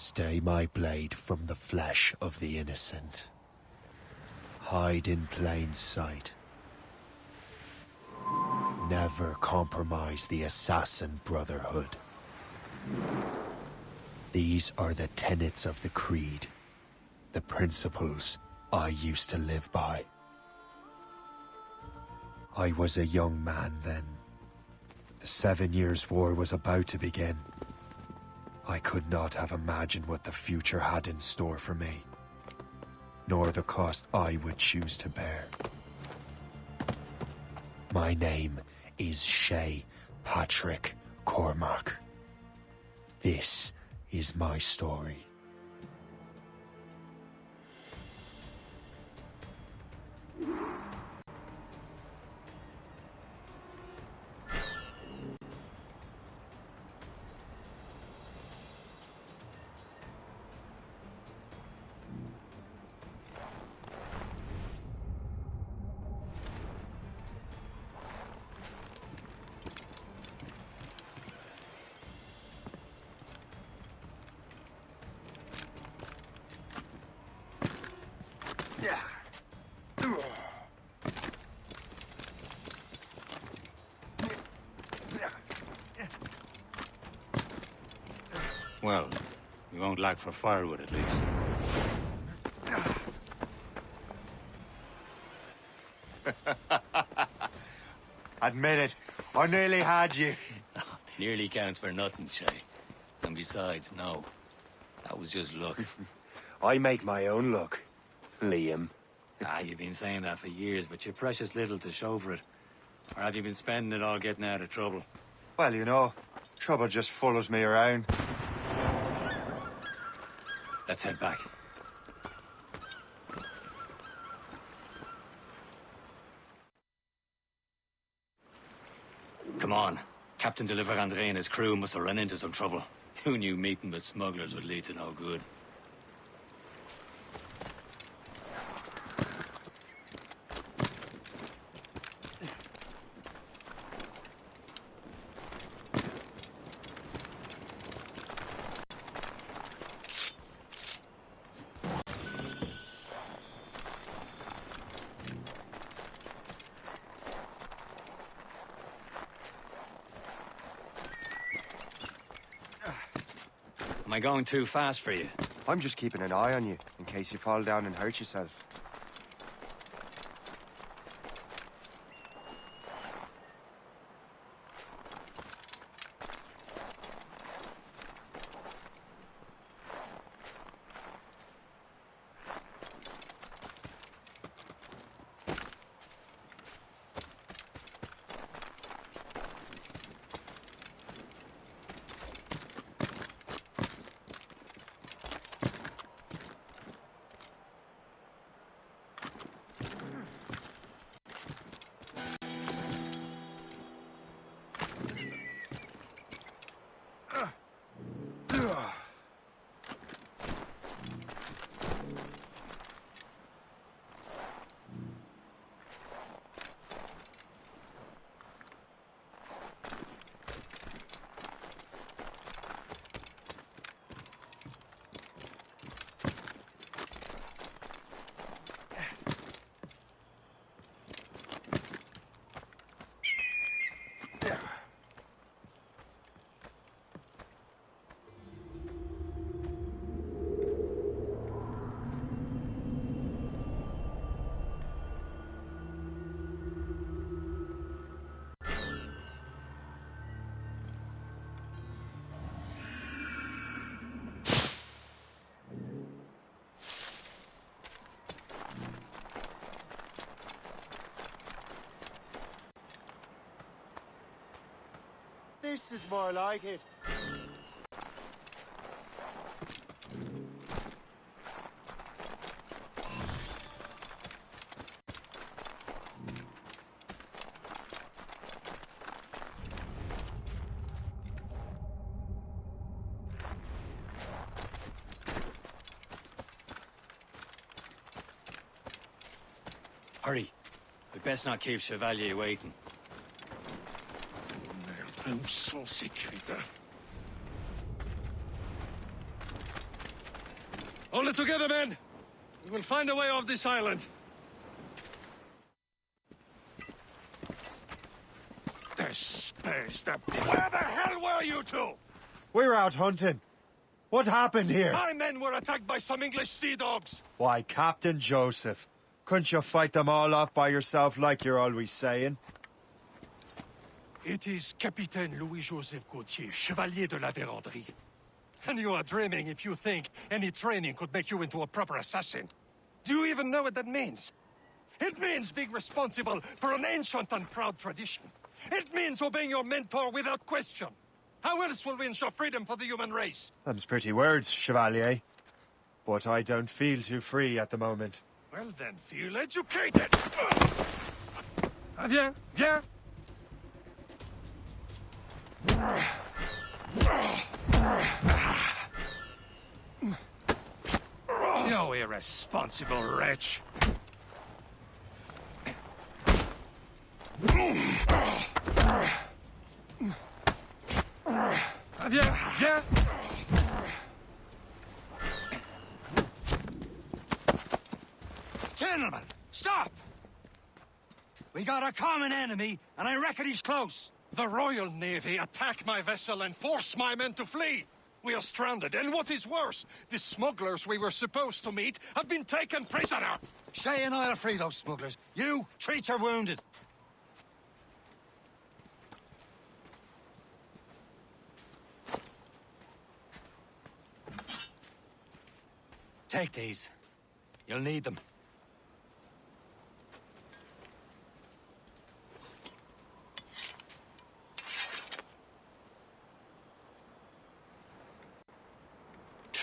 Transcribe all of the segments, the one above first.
Stay my blade from the flesh of the innocent. Hide in plain sight. Never compromise the assassin brotherhood. These are the tenets of the creed, the principles I used to live by. I was a young man then. The 7 Years' War was about to begin. I could not have imagined what the future had in store for me, nor the cost I would choose to bear. My name is Shay Patrick Cormac. This is my story. Well, we won't lack for firewood at least. Admit it, I nearly had you. Nearly counts for nothing, Shay. And besides, no. That was just luck. I make my own luck, Liam. You've been saying that for years, but you're precious little to show for it. Or have you been spending it all getting out of trouble? Well, you know, trouble just follows me around. Let's head back. Come on. Captain de Andre and his crew must have run into some trouble. Who knew meeting with smugglers would lead to no good? Am I going too fast for you? I'm just keeping an eye on you, in case you fall down and hurt yourself. This is more like it. Hurry. We best not keep Chevalier waiting. Même sans sécurité. Hold it together, men! We will find a way off this island. This space, where the hell were you two? We're out hunting. What happened here? My men were attacked by some English sea dogs. Why, Captain Joseph, couldn't you fight them all off by yourself like you're always saying? It is Capitaine Louis-Joseph Gauthier, Chevalier de la Vérendrye. And you are dreaming if you think any training could make you into a proper assassin. Do you even know what that means? It means being responsible for an ancient and proud tradition. It means obeying your mentor without question. How else will we ensure freedom for the human race? Them's pretty words, Chevalier. But I don't feel too free at the moment. Well then, feel educated! Viens, viens! You irresponsible wretch! Viens, viens! Gentlemen, stop! We got a common enemy, and I reckon he's close. The Royal Navy attacked my vessel and forced my men to flee. We are stranded, and what is worse, the smugglers we were supposed to meet have been taken prisoner. Shay and I'll free those smugglers. You, treat your wounded. Take these. You'll need them.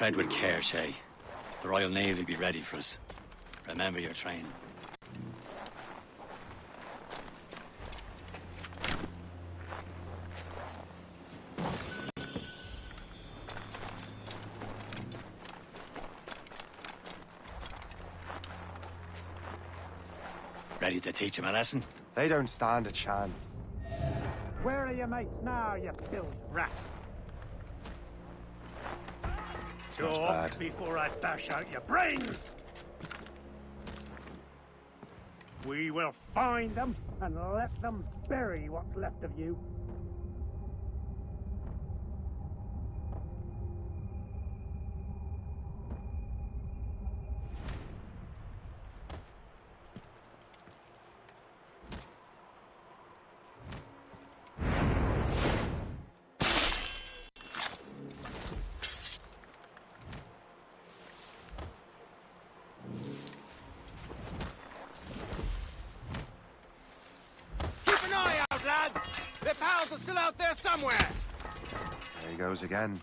Tread with care, Shay. The Royal Navy will be ready for us. Remember your training. Ready to teach him a lesson? They don't stand a chance. Where are your mates now, you filled rat? bad. Talk before I bash out your brains! We will find them and let them bury what's left of you. Lads! Their pals are still out there somewhere! There he goes again.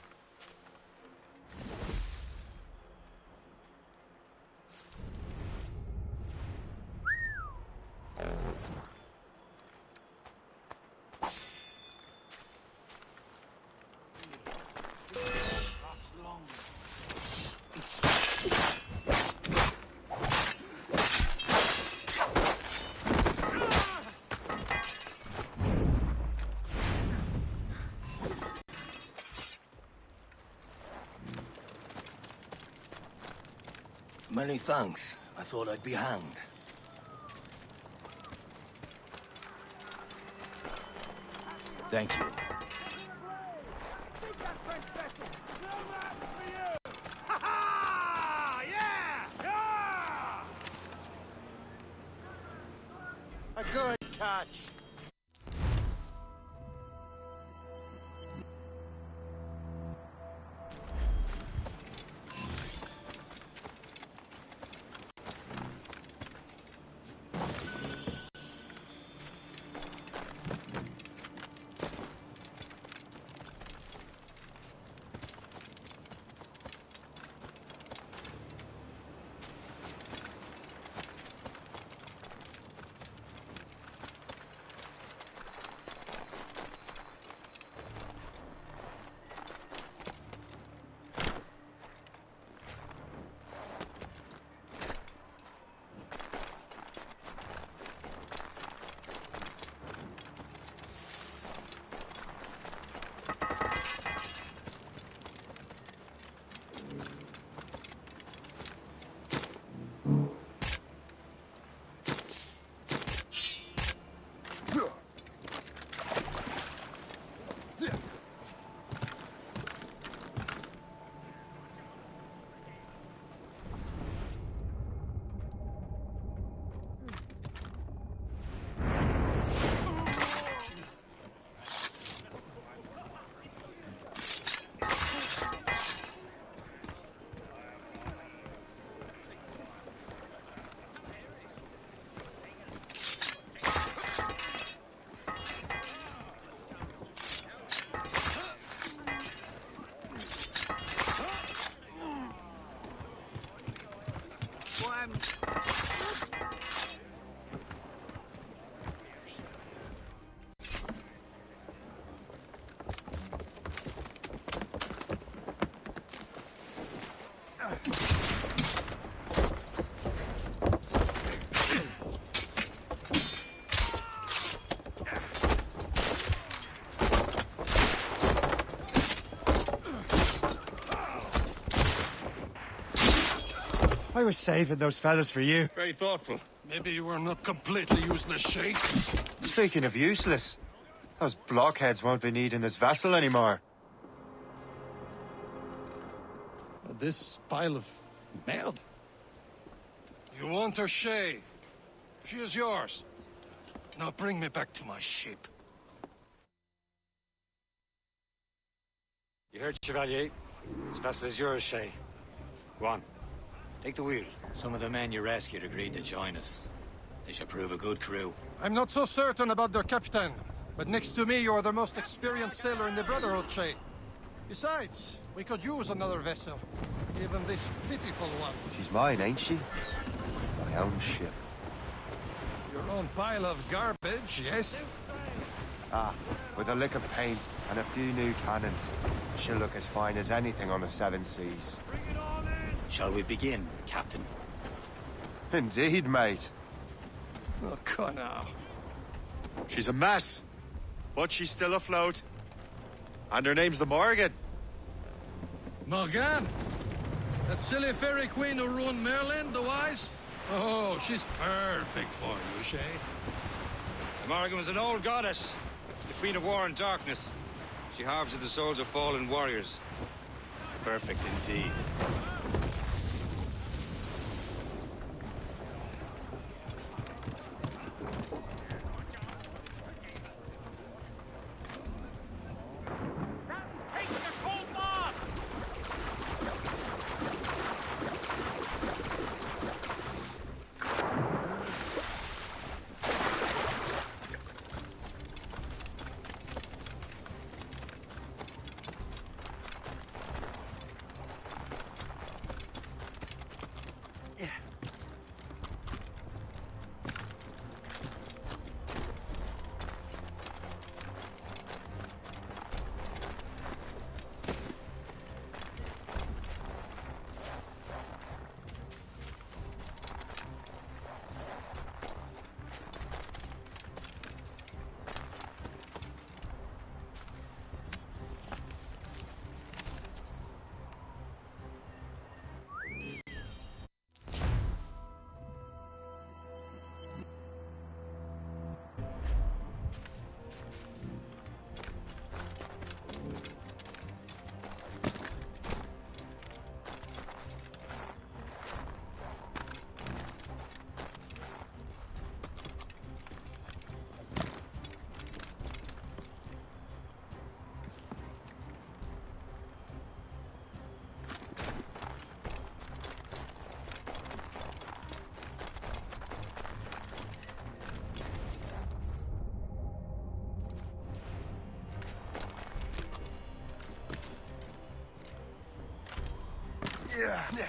Many thanks. I thought I'd be hanged. Thank you. A good catch! I was saving those fellas for you. Very thoughtful. Maybe you were not completely useless, Shay. Speaking of useless, those blockheads won't be needing this vessel anymore. This pile of merde? You want her, Shay? She is yours. Now bring me back to my ship. You heard, Chevalier? This vessel is yours, Shay. Go on. Take the wheel. Some of the men you rescued agreed to join us. They should prove a good crew. I'm not so certain about their captain, but next to me, you're the most experienced sailor in the Brotherhood, Shay. Besides, we could use another vessel. Even this pitiful one. She's mine, ain't she? My own ship. Your own pile of garbage, yes? Ah, with a lick of paint and a few new cannons, she'll look as fine as anything on the seven seas. Shall we begin, Captain? Indeed, mate. Oh, come now. She's a mess, but she's still afloat. And her name's the Morgan. Morgan? That silly fairy queen who ruined Merlin, the wise? Oh, she's perfect for you, Shay. The Morgan was an old goddess. She's the Queen of War and Darkness. She harvested the souls of fallen warriors. Perfect indeed. Yeah.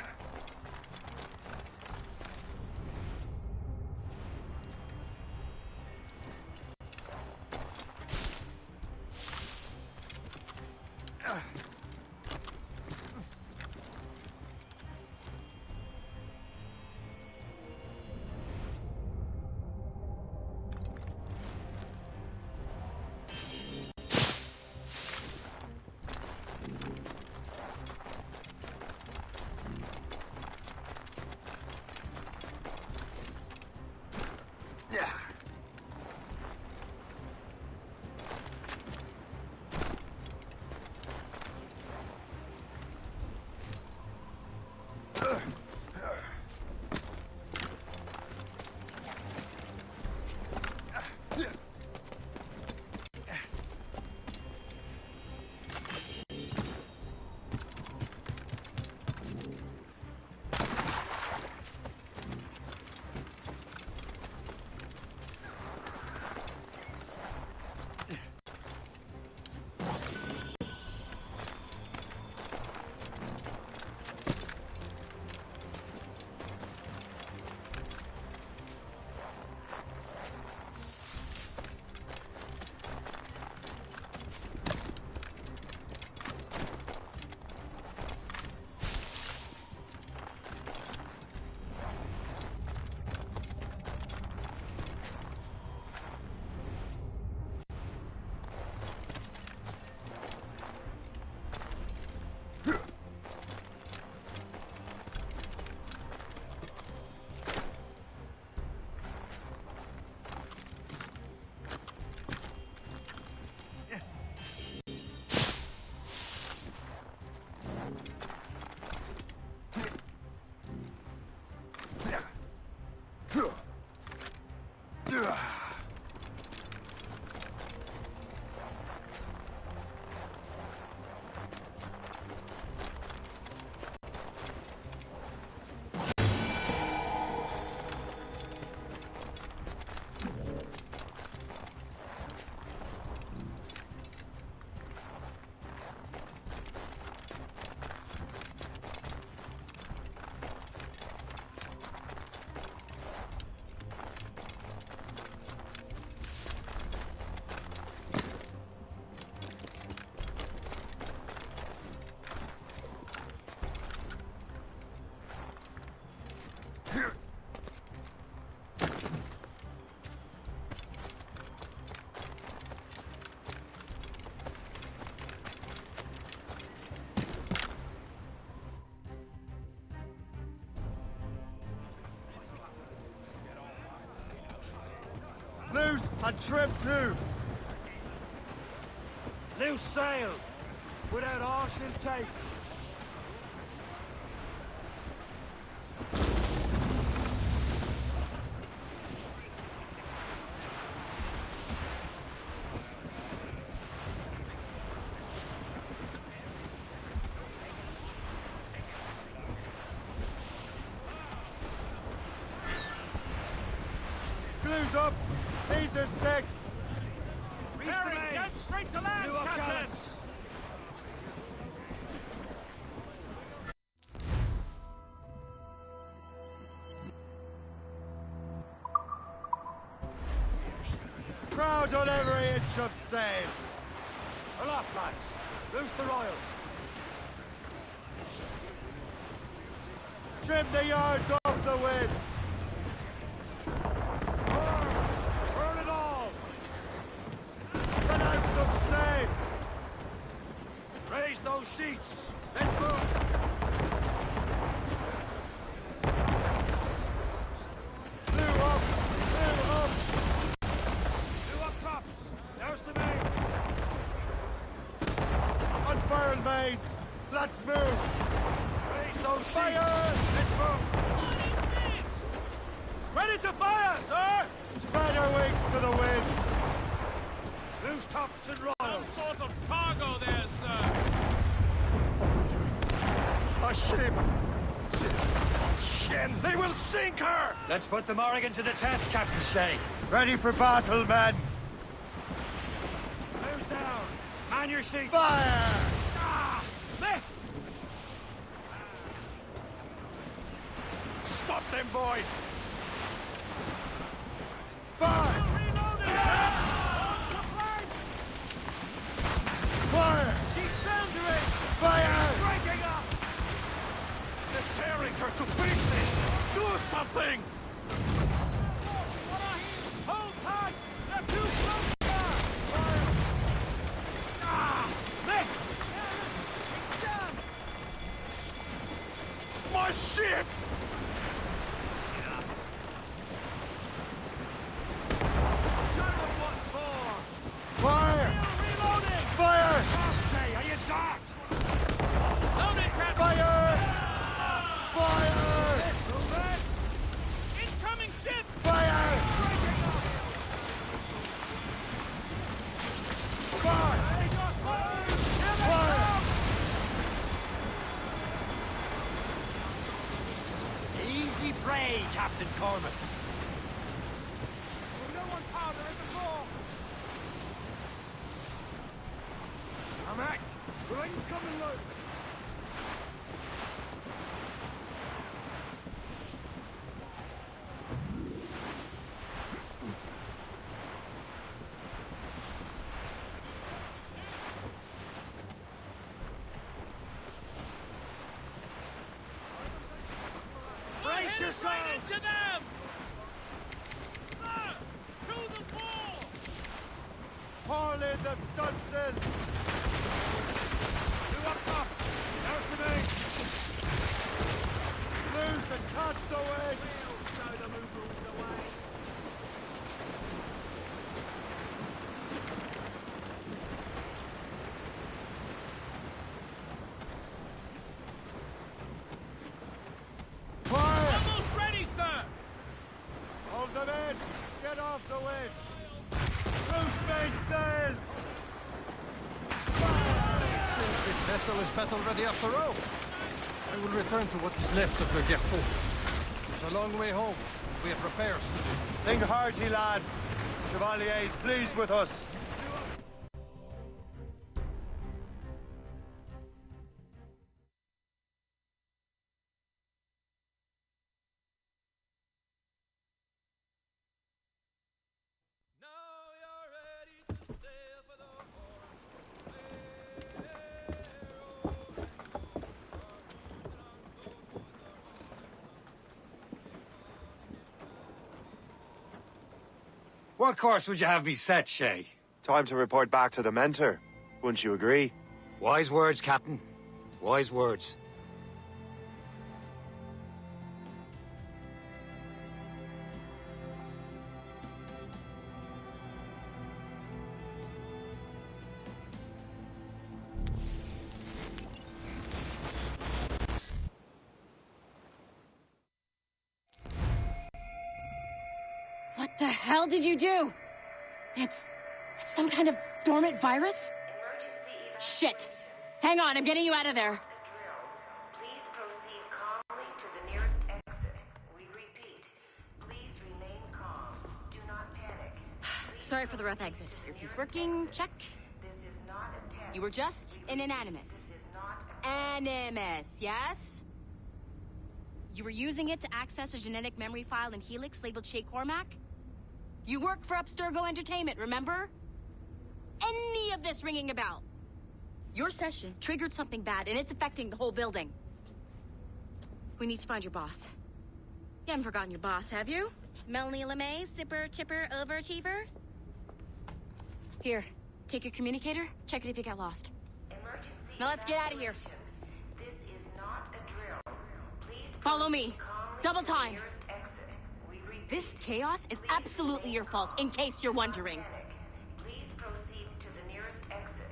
Loose and trim too. Loose sail. Without all she'll take. Blues up. These are sticks. Harry, get straight to land, Captain! Crowd on every inch of sail. Pull up, lads. Loose the royals. Trim the yards off the wind. Turn it all. Let out some sail. Raise those sheets. Let's move. Blew up. Blew up. Two up tops. There's the mains. Unfurl mains. Let's move. Raise those sheets. Fire! Let's move. Ready to fire, sir! Spread our wings to the wind. Loose tops and royals. Some sort of cargo there, sir. A ship! Shen, they will sink her! Let's put the Morrigan to the test, Captain Shay. Ready for battle, men. Nose down. Man your sheets. Fire! Ah! Missed! Stop them, boy! Fire! Fire! She's foundering! Fire! Breaking up! They're tearing her to pieces! Do something! Hold tight! They're too close! Fire! Ah! Missed! It's down! My ship! Fire! Reloading! Fire! Say, are you dart? Load it, Captain. Fire! Fire! Incoming ship. Fire! Fire! Fire! Easy prey, Captain Cormac. No one powder at the floor! I'm act. Rain's coming loose. Brace yourselves! Right into them. Sir, to the wall. Haul in the stunsails! Two up top! There's the main! Loose and catch the wind! Fire! Almost ready, sir. Hold them in! Get off the wind! Loose mainsails! Seems this vessel is battle ready after all. I will return to what is left of the Gerfaut. It's a long way home. We have repairs to do. Sing hearty, lads! Chevalier is pleased with us. Now you're ready to sail for the What course would you have me set, Shay? Time to report back to the mentor. Wouldn't you agree? Wise words, Captain. Wise words. The hell did you do? It's some kind of dormant virus? Shit. Hang on, I'm getting you out of there. Please proceed calmly to the nearest exit. We repeat, please remain calm. Do not panic. Sorry for the rough exit. Earpiece working, check. This is not a test. You were just an animus. This is not a Animus, yes? You were using it to access a genetic memory file in Helix labeled Shay Cormac? You work for Abstergo Entertainment, remember? Any of this ringing a bell? Your session triggered something bad, and it's affecting the whole building. We need to find your boss. You haven't forgotten your boss, have you? Melanie LeMay, zipper, chipper, overachiever? Here, take your communicator, check it if you get lost. emergency. Now let's get out of here. This is not a drill. Please Follow me. calmly Double to the time. nearest exit. We repeat, This chaos is absolutely your fault, in case you're wondering. panic. Please proceed to the nearest exit.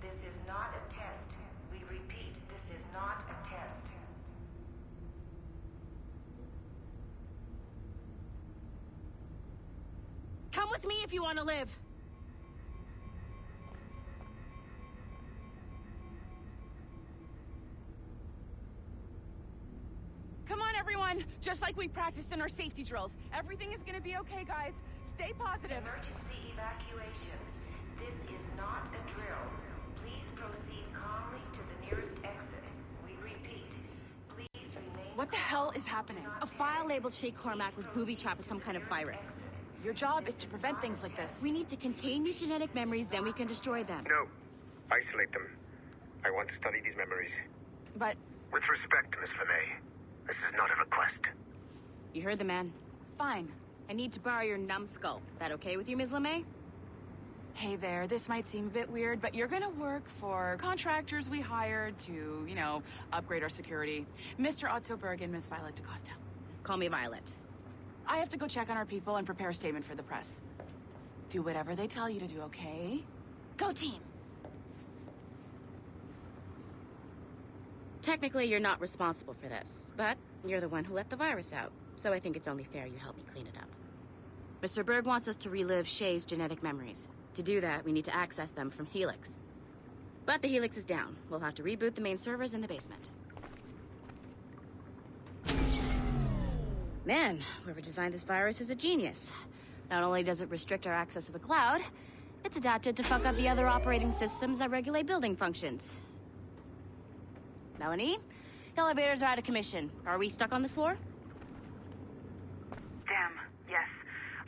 This is not a test. We repeat, this is not a test. Come with me if you want to live. Come on, everyone! Just like we practiced in our safety drills. Everything is gonna be okay, guys. Stay positive. Emergency evacuation. This is not a drill. Please proceed calmly to the nearest exit. We repeat, please remain. What the hell is happening? A file labeled Shay Cormac was booby-trapped with some kind of virus. Your job is to prevent things like this. We need to contain these genetic memories, then we can destroy them. No. Isolate them. I want to study these memories. But With respect, Miss LeMay, this is not a request. You heard the man. fine. I need to borrow your numbskull. That okay with you, Ms. LeMay? Hey there, this might seem a bit weird, but you're gonna work for contractors we hired to, upgrade our security. Mr. Otto Berg and Miss Violet DaCosta. Call me Violet. I have to go check on our people and prepare a statement for the press. Do whatever they tell you to do, okay? Go team! Technically, you're not responsible for this, but you're the one who let the virus out, so I think it's only fair you help me clean it up. Mr. Berg wants us to relive Shay's genetic memories. To do that, we need to access them from Helix. But the Helix is down. We'll have to reboot the main servers in the basement. Man, whoever designed this virus is a genius. Not only does it restrict our access to the cloud, it's adapted to fuck up the other operating systems that regulate building functions. Melanie? The elevators are out of commission. Are we stuck on this floor? Damn, yes.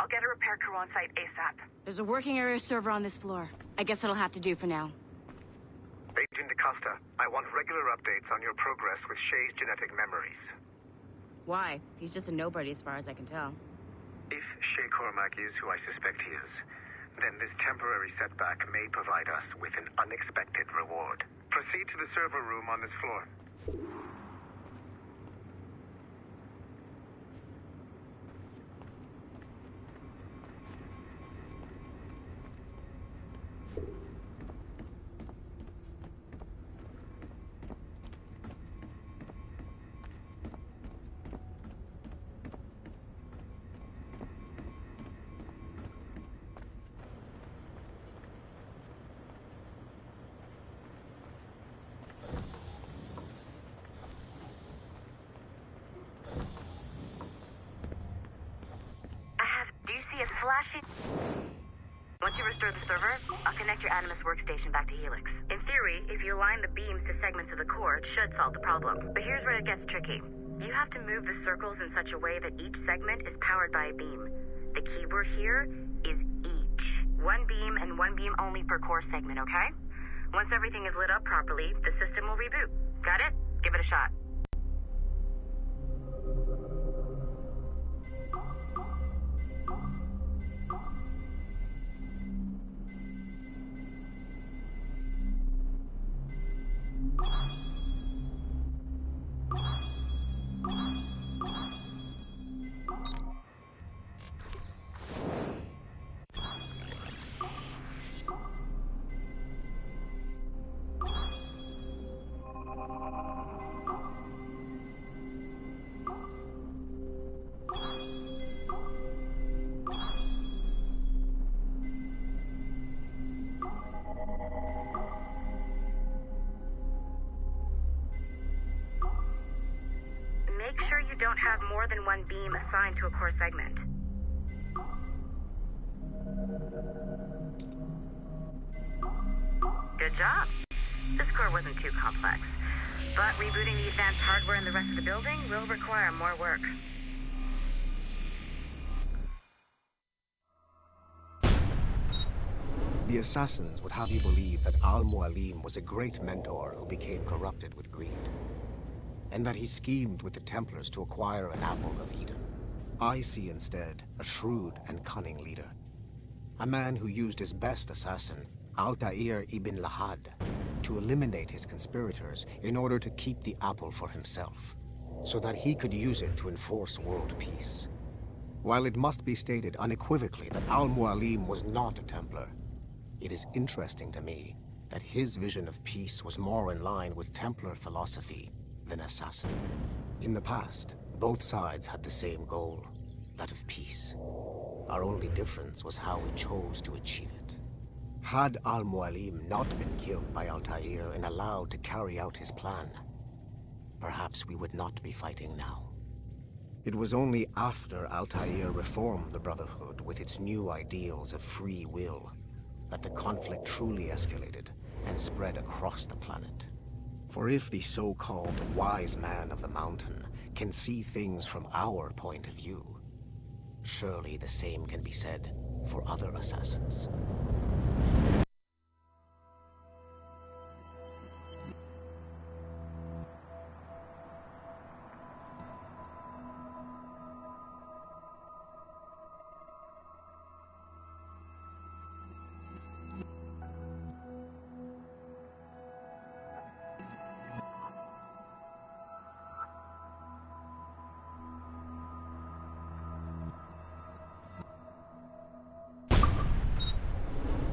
I'll get a repair crew on site ASAP. There's a working area server on this floor. I guess it'll have to do for now. Agent DaCosta, I want regular updates on your progress with Shay's genetic memories. Why? He's just a nobody as far as I can tell. If Shay Cormac is who I suspect he is, then this temporary setback may provide us with an unexpected reward. Proceed to the server room on this floor. Do you see a flashing? Once you restore the server, I'll connect your Animus workstation back to Helix. In theory, if you align the beams to segments of the core, it should solve the problem. But here's where it gets tricky. You have to move the circles in such a way that each segment is powered by a beam. The keyword here is each. One beam and one beam only per core segment, okay? Once everything is lit up properly, the system will reboot. Got it? Give it a shot. don't have more than one beam assigned to a core segment. Good job. This core wasn't too complex, but rebooting the advanced hardware in the rest of the building will require more work. The assassins would have you believe that Al-Mualim was a great mentor who became corrupted with greed, and that he schemed with the Templars to acquire an apple of Eden. I see instead a shrewd and cunning leader, a man who used his best assassin, Altair ibn Lahad, to eliminate his conspirators in order to keep the apple for himself, so that he could use it to enforce world peace. While it must be stated unequivocally that Al-Mualim was not a Templar, it is interesting to me that his vision of peace was more in line with Templar philosophy than assassin. In the past, both sides had the same goal, that of peace. Our only difference was how we chose to achieve it. Had Al-Mualim not been killed by Altair and allowed to carry out his plan, perhaps we would not be fighting now. It was only after Altair reformed the Brotherhood with its new ideals of free will that the conflict truly escalated and spread across the planet. For if the so-called wise man of the mountain can see things from our point of view, surely the same can be said for other assassins.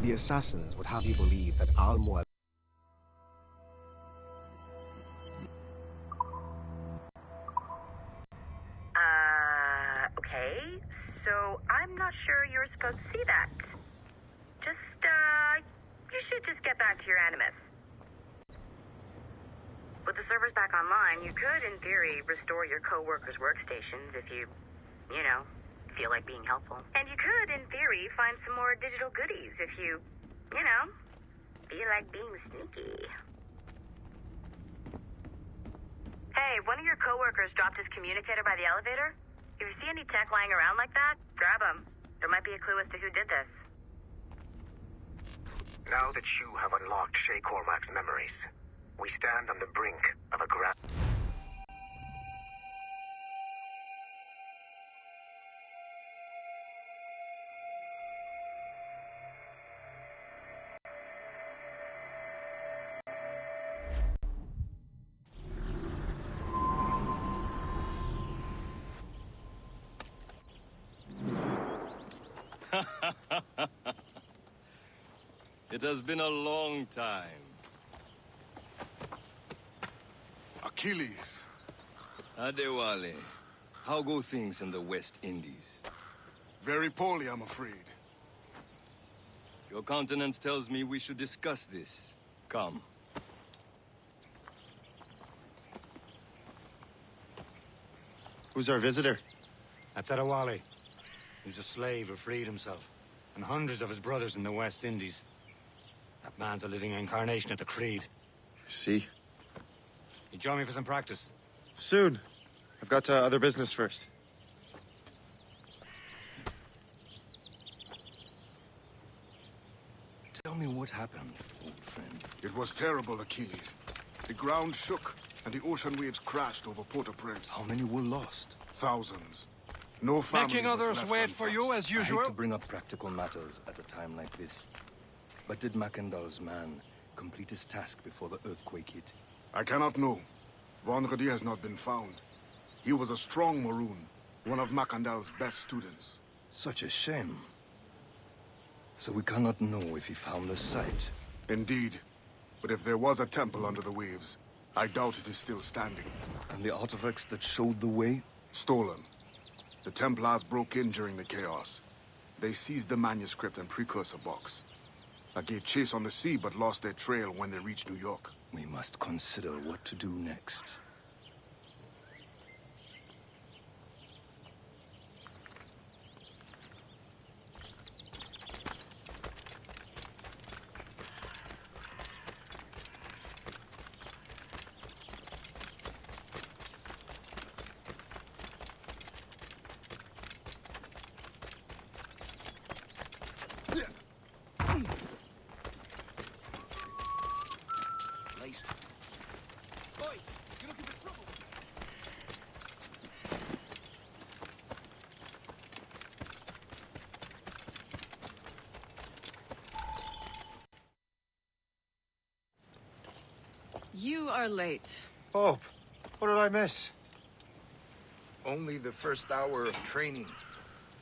The assassins would have you believe that Al-Mualim... Okay. So, I'm not sure you were supposed to see that. You should just get back to your Animus. With the servers back online, you could, in theory, restore your co-workers' workstations if you feel like being helpful. And you could, in theory, find some more digital goodies if you feel like being sneaky. Hey, one of your coworkers dropped his communicator by the elevator. If you see any tech lying around like that, grab them. There might be a clue as to who did this. Now that you have unlocked Shay Cormac's memories, we stand on the brink of a grand... It has been a long time. Achilles. Adewale, how go things in the West Indies? Very poorly, I'm afraid. Your countenance tells me we should discuss this. Come. Who's our visitor? That's Adewale. Who's a slave who freed himself, and hundreds of his brothers in the West Indies. That man's a living incarnation of the Creed. I see. You join me for some practice? Soon. I've got other business first. Tell me what happened, old friend. It was terrible, Achilles. The ground shook, and the ocean waves crashed over Port-au-Prince. How many were lost? Thousands. No family Making was others left wait for you, untouched. as I usual. hate to bring up practical matters at a time like this. But did Mackandal's man complete his task before the earthquake hit? I cannot know. Vonredi has not been found. He was a strong Maroon, one of Mackandal's best students. Such a shame. So we cannot know if he found the site. Indeed. But if there was a temple under the waves, I doubt it is still standing. And the artifacts that showed the way? Stolen. The Templars broke in during the chaos. They seized the manuscript and precursor box. I gave chase on the sea, but lost their trail when they reached New York. We must consider what to do next. You are late. Bob, what did I miss? Only the first hour of training,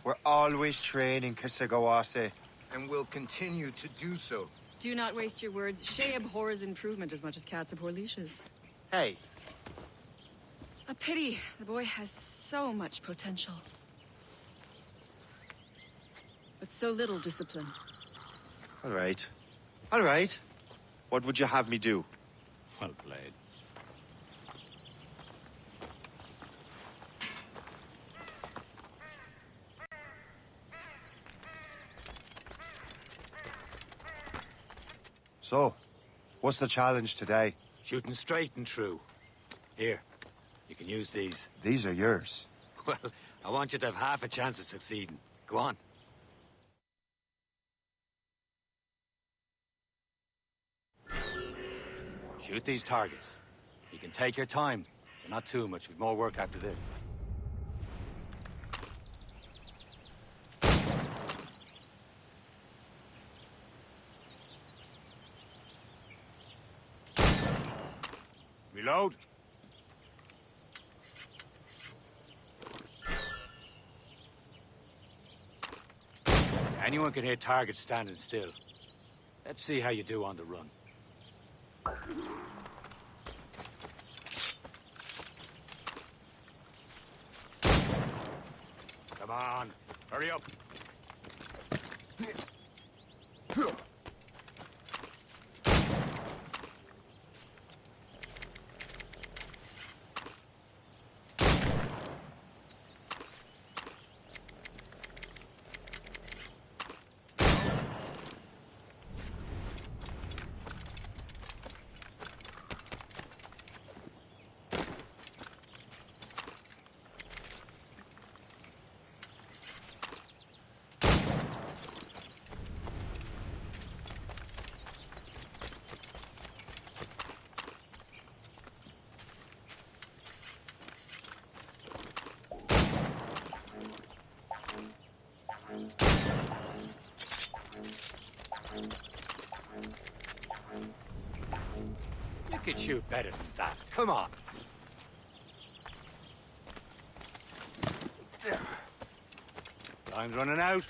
We're always training, Kisagawase. and will continue to do so. Do not waste your words. Shay abhors improvement as much as cats abhor leashes. Hey, A pity. The boy has so much potential. But so little discipline. all right. All right. What would you have me do? Well played. So, what's the challenge today? Shooting straight and true. Here, you can use these. These are yours. Well, I want you to have half a chance of succeeding. Go on. Shoot these targets. You can take your time, but not too much. We've more work after this. Reload. Anyone can hit targets standing still. Let's see how you do on the run. Come on, hurry up. You could shoot better than that. Come on. Time's running out.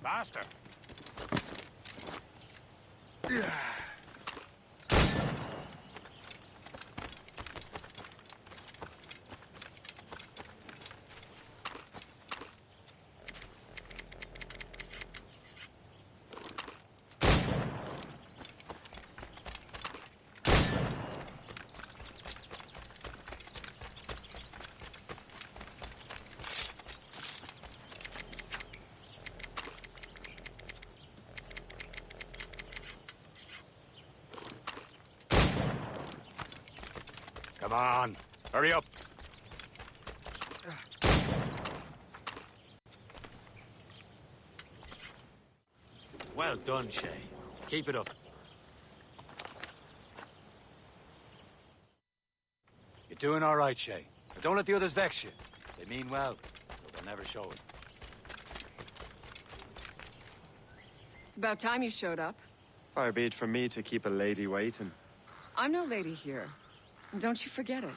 Faster. Come on, hurry up. Well done, Shay. Keep it up. You're doing all right, Shay. But don't let the others vex you. They mean well, but they'll never show it. It's about time you showed up. Far be it from me to keep a lady waiting. I'm no lady here. And don't you forget it.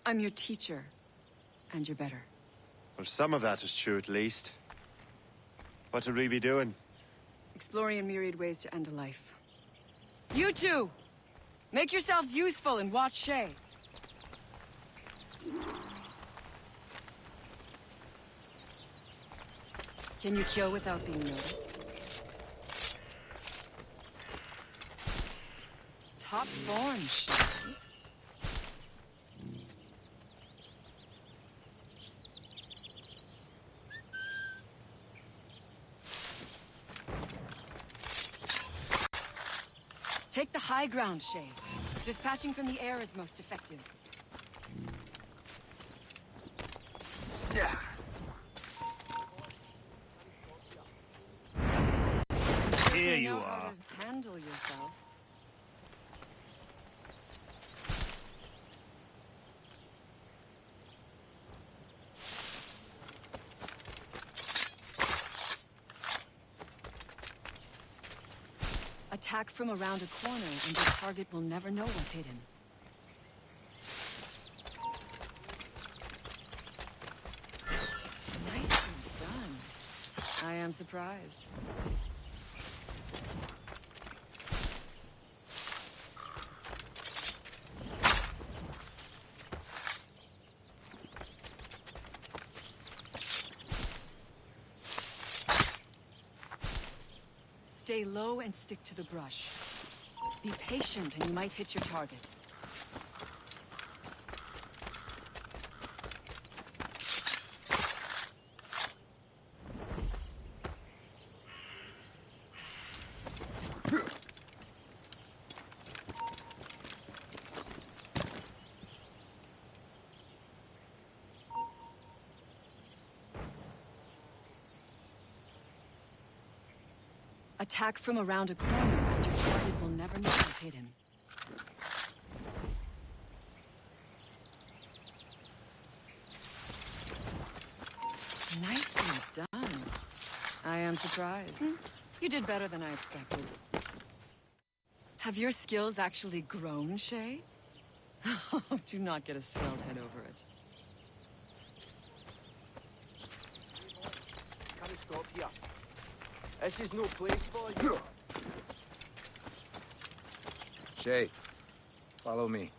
I'm your teacher. And you're better. Well, some of that is true at least. What would we be doing? Exploring a myriad ways to end a life. You two! Make yourselves useful and watch Shay. Can you kill without being noticed? Top form, Shay. Take the high ground, Shay. Dispatching from the air is most effective. Here you know are. How to handle yourself. Attack from around a corner, and your target will never know what's hidden. Nicely done. I am surprised. Stay low and stick to the brush. Be patient and you might hit your target. Attack from around a corner, and your target will never know what's hidden. Nicely done. I am surprised. You did better than I expected. Have your skills actually grown, Shay? Do not get a swelled head over it. Can we stop here? This is no place for you. Shay, follow me.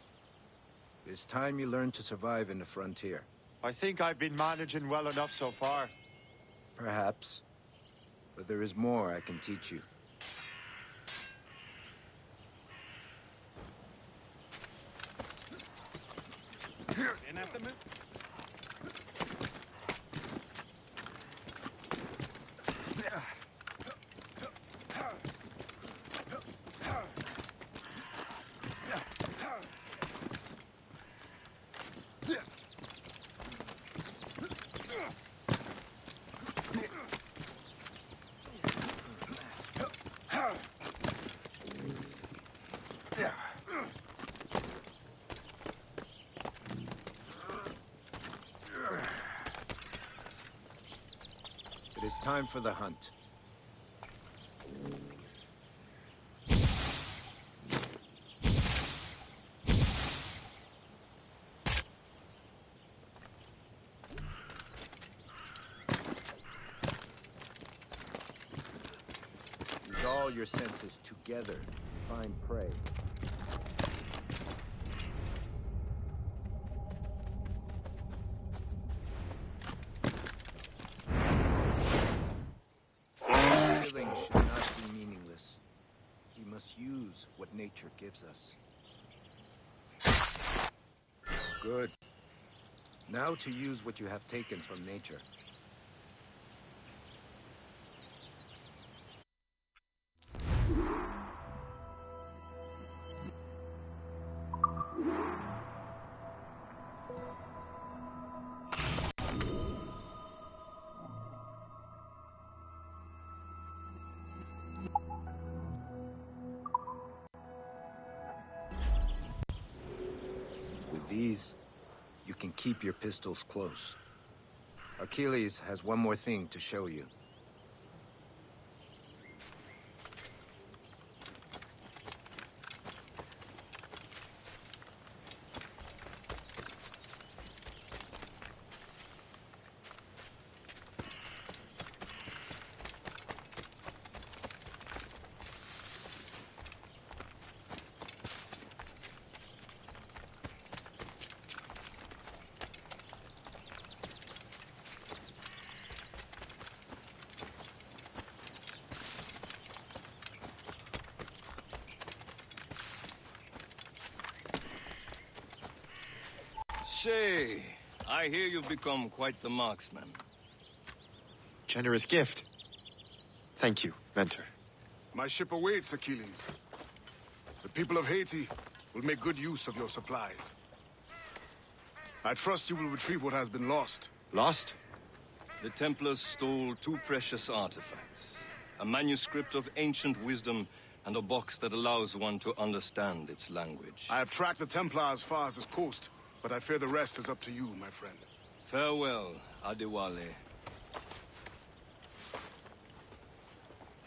It's time you learn to survive in the frontier. I think I've been managing well enough so far. Perhaps. But there is more I can teach you. In at the move. It is time for the hunt. Use all your senses together to find prey. Killing should not be meaningless. We must use what nature gives us. Good. Now to use what you have taken from nature. With these, you can keep your pistols close. Achilles has one more thing to show you. Shay, I hear you've become quite the marksman. Generous gift. Thank you, Mentor. My ship awaits, Achilles. The people of Haiti will make good use of your supplies. I trust you will retrieve what has been lost. Lost? The Templars stole two precious artifacts. A manuscript of ancient wisdom and a box that allows one to understand its language. I have tracked the Templar as far as this coast, but I fear the rest is up to you, my friend. Farewell, Adewale.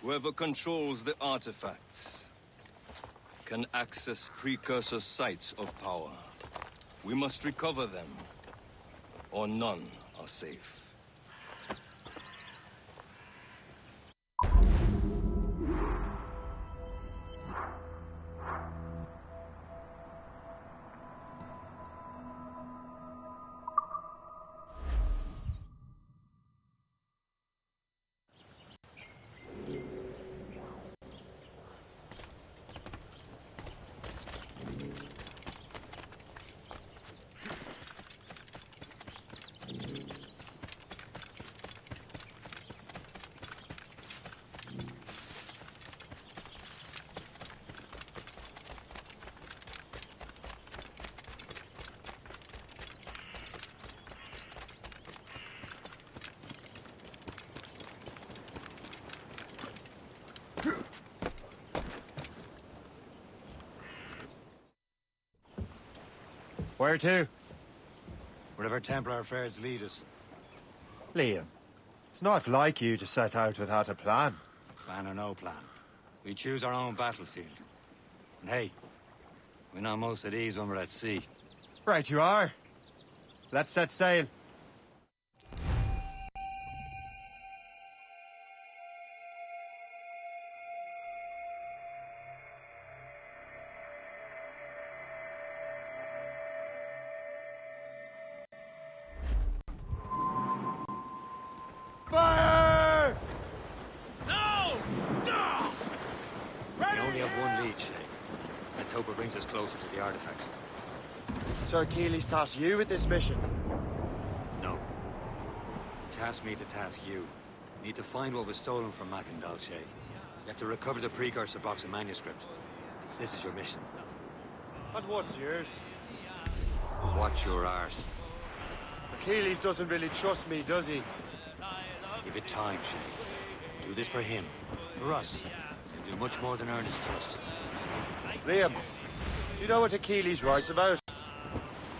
Whoever controls the artifacts can access precursor sites of power. We must recover them, or none are safe. Where to? Wherever Templar affairs lead us. Liam, it's not like you to set out without a plan. Plan or no plan. We choose our own battlefield. And hey, we know most at ease when we're at sea. Right you are. Let's set sail. Fire! No! We only have one lead, Shay. Let's hope it brings us closer to the artifacts. Sir Keeley's tasked you with this mission. No. Task me to task you. Need to find what was stolen from Mackandal, Shay. You have to recover the precursor box and manuscript. This is your mission. And what's yours? Watch your arse. Achilles doesn't really trust me, does he? Give it time, Shay. Do this for him. For us. He'll do much more than earn his trust. Liam, do you know what Achilles writes about?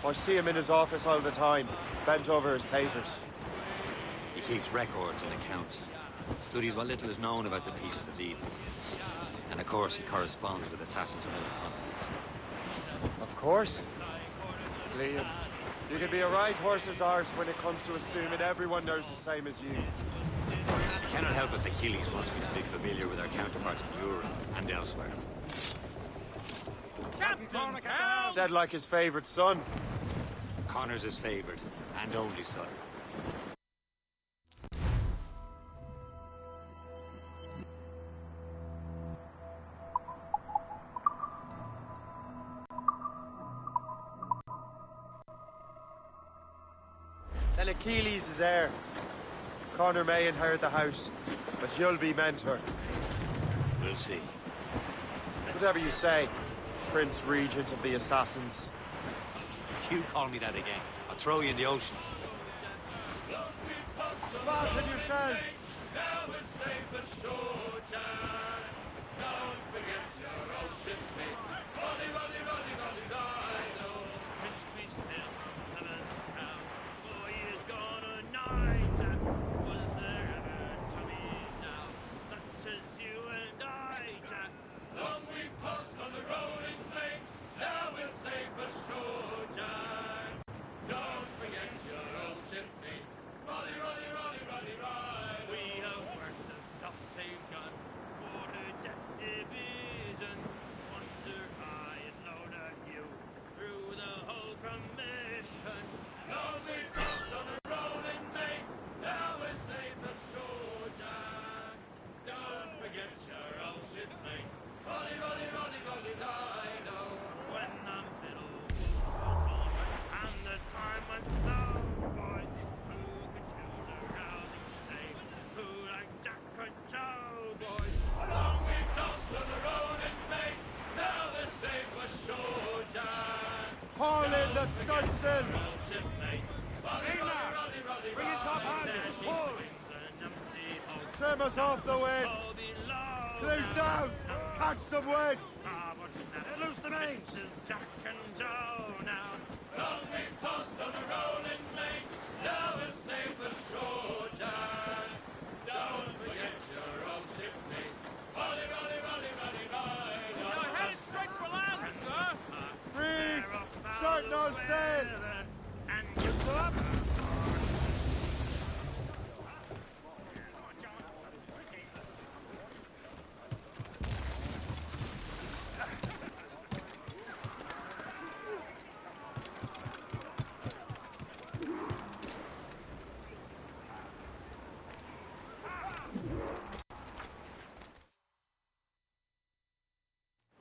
I see him in his office all the time, bent over his papers. He keeps records and accounts. Studies what little is known about the pieces of evil. And of course, he corresponds with assassins on other continents. Of course. Liam, you can be a right horse's arse when it comes to assuming everyone knows the same as you. I cannot help if Achilles wants me to be familiar with our counterparts in Europe and elsewhere. Said like his favorite son. Connor's his favorite and only son. Then Achilles is heir. Connor may inherit the house, but you'll be mentor. We'll see. Whatever you say, Prince Regent of the Assassins. You call me that again, I'll throw you in the ocean. Fasten yourselves! Haul in the stunsail! Bring it top hand! Pull! Trim us off the wind! Close down! Catch some wind! Let loose the mains! Jack and Joe now. Long we've tossed on the rolling main. Now we'll save the shore, Jack. Don't forget your old shipmate. Rolly, rolly, rolly, rolly, rolly. You're headed straight for together and you two up.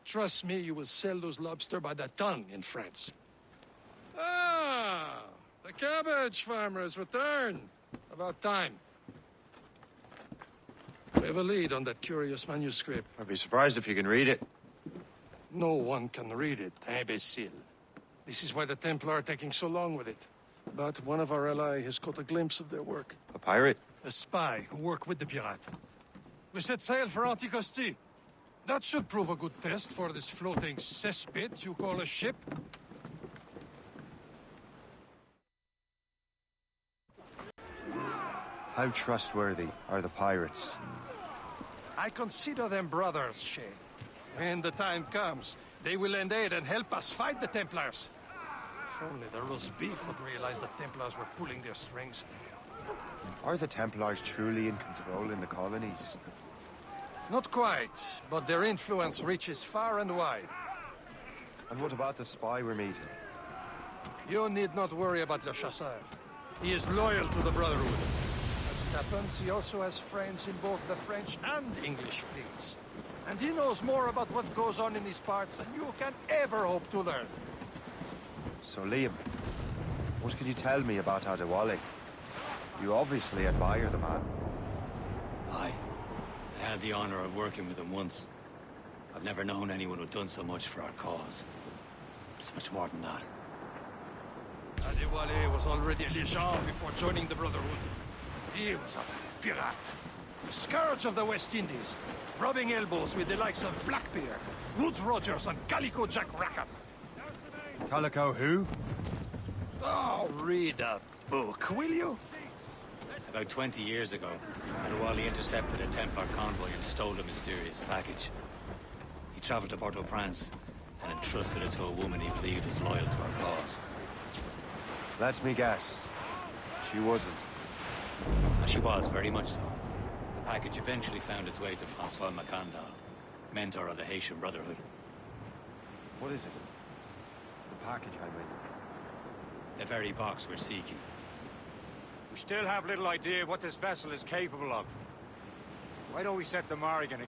Trust me, you will sell those lobster by the ton in France. Ah, the cabbage farmers return. About time. We have a lead on that curious manuscript. I'd be surprised if you can read it. No one can read it, imbecile. This is why the Templar are taking so long with it. But one of our allies has caught a glimpse of their work. A pirate? A spy who worked with the pirate. We set sail for Anticosti. That should prove a good test for this floating cesspit you call a ship. How trustworthy are the pirates? I consider them brothers, Shay. When the time comes, they will lend aid and help us fight the Templars. If only the roast beef would realize the Templars were pulling their strings. Are the Templars truly in control in the colonies? Not quite, but their influence reaches far and wide. And what about the spy we're meeting? You need not worry about Le Chasseur. He is loyal to the Brotherhood. As it happens, he also has friends in both the French and English fleets. And he knows more about what goes on in these parts than you can ever hope to learn. So Liam, what can you tell me about Adewale? You obviously admire the man. Aye. I had the honor of working with him once. I've never known anyone who'd done so much for our cause. It's much more than that. Adewale was already a legend before joining the Brotherhood. He was a pirate. The scourge of the West Indies, rubbing elbows with the likes of Blackbeard, Woods Rogers, and Calico Jack Rackham. Calico who? Oh, read a book, will you? About 20 years ago, Adewale intercepted a Templar convoy and stole a mysterious package. He traveled to Port-au-Prince and entrusted it to a woman he believed was loyal to our cause. Let me guess. She wasn't. And she was, very much so. The package eventually found its way to Francois Macandal, mentor of the Haitian Brotherhood. What is it? The package, I mean. The very box we're seeking. We still have little idea of what this vessel is capable of. Why don't we set the Morrigan?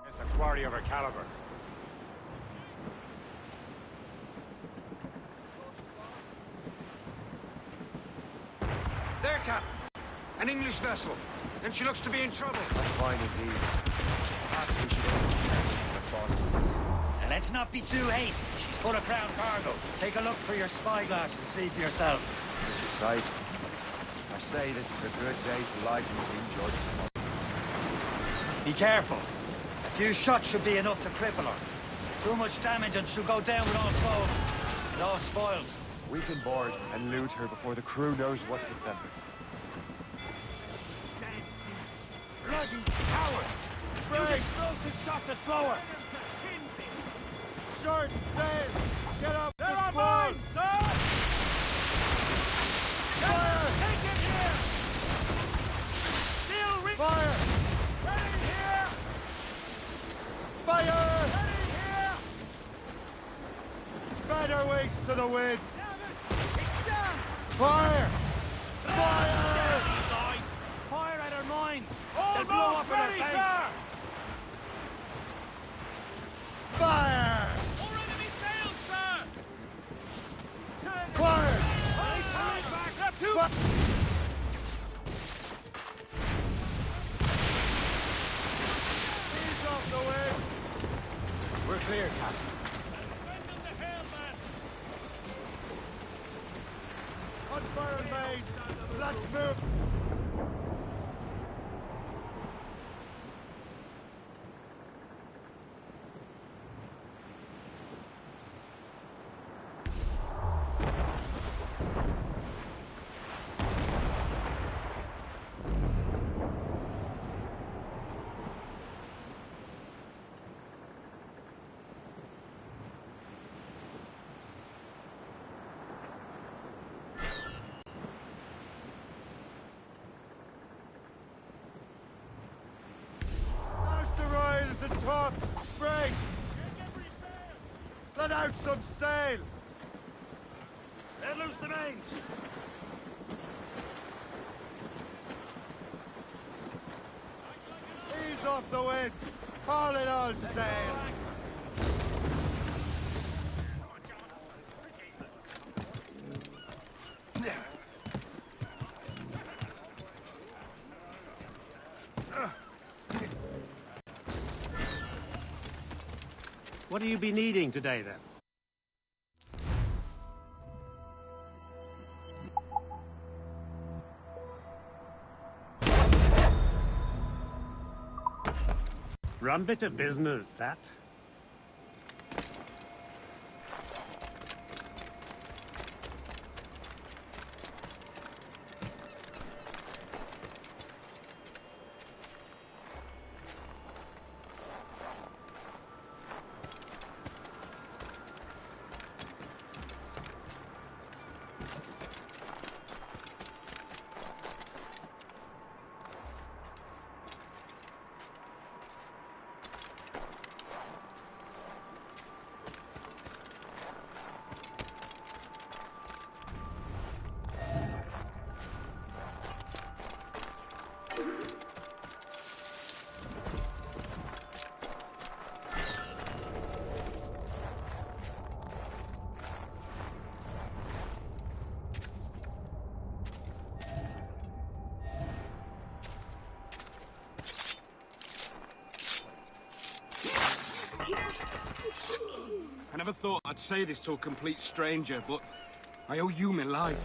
It's a quarry of her caliber. There, Captain. An English vessel. And she looks to be in trouble. That's fine indeed. Perhaps we should get to the bottom of this. And let's not be too hasty. She's full of crown cargo. Take a look through your spyglass and see for yourself. Which is sight. I say this is a good day to lighten King George's pockets. Be careful. A few shots should be enough to cripple her. Too much damage and she'll go down with all souls. And all spoils. We can board and loot her before the crew knows what hit them. Bloody cowards! Use explosive shot to slow her! Short and safe! Get up There the are squad! mines, sir! Fire! Take it here! Still Fire! Ready here! Fire! Ready here! Spread our wings to the wind! Damn it! It's jammed! Fire! Fire! Fire at our mines! They'll blow up in our face! Sir. Fire! More enemy sails, sir! Fire! Back up to... Ease off the wind! We're clear, Captain. On fire, mates! Let's move! tops! Brace! Let out some sail! Let loose the mains! Ease off the wind! Haul it all sail! What do you be needing today, then? Rum bit of business, that. I never thought I'd say this to a complete stranger, but I owe you my life.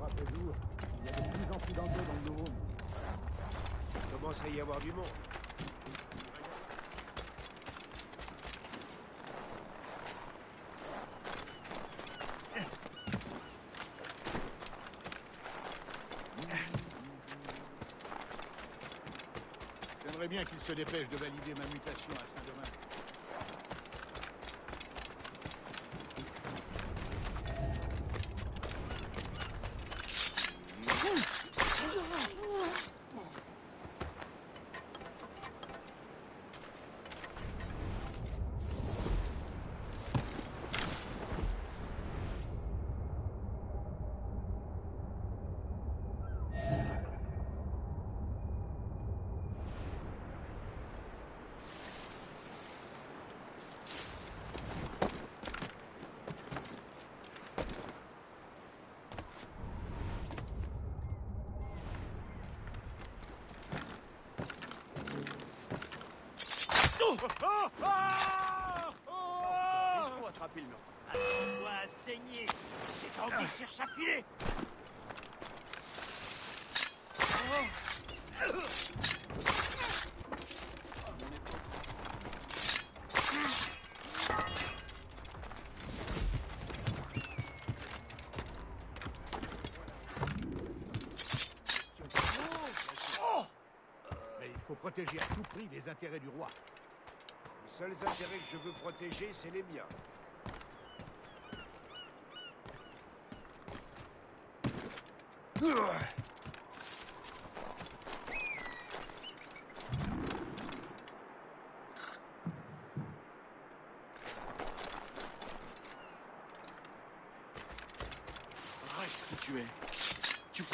Rappelez-vous, il y a de plus en plus d'anglais dans le Rhône. Il commence à y avoir du monde. J'aimerais bien qu'il se dépêche de valider ma mutation à Saint-Domingue. Il faut attraper le meurtre. Attends-toi à saigner. C'est quand il cherche à filer. Mais il faut protéger à tout prix les intérêts du roi. Les seuls intérêts que je veux protéger, c'est les miens. Reste tué. Tu...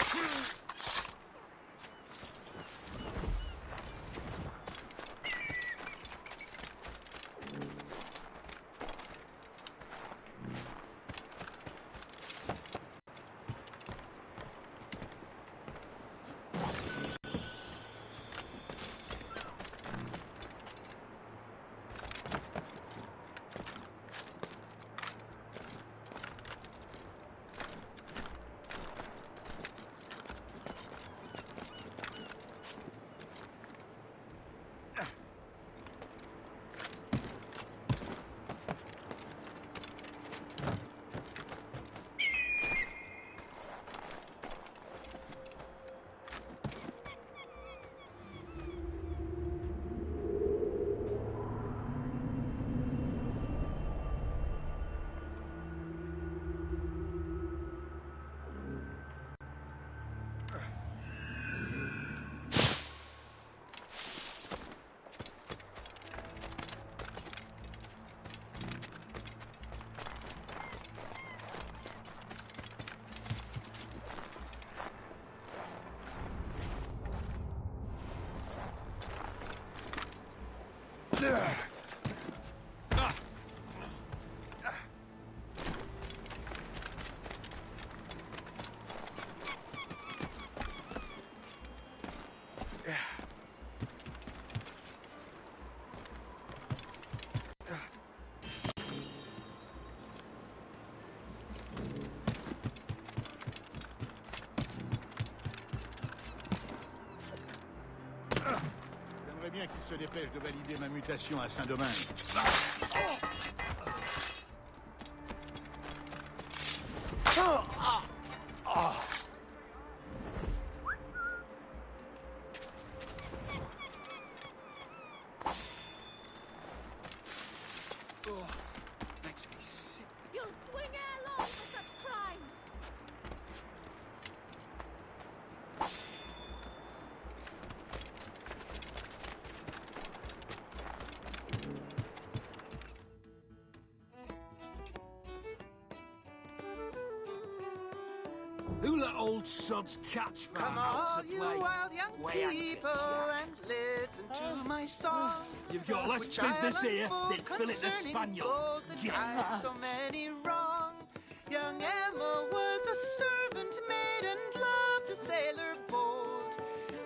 J'aimerais bien qu'il se dépêche de valider ma mutation à Saint-Domingue. You'll swing along for such crimes! Who let old sods catch fire Come out all to you play? wild young Way people and listen to my song. You've got less which I business here unfold than filling the concerning spaniel. gold that right so many wrong. Young Emma was a servant maid and loved a sailor bold.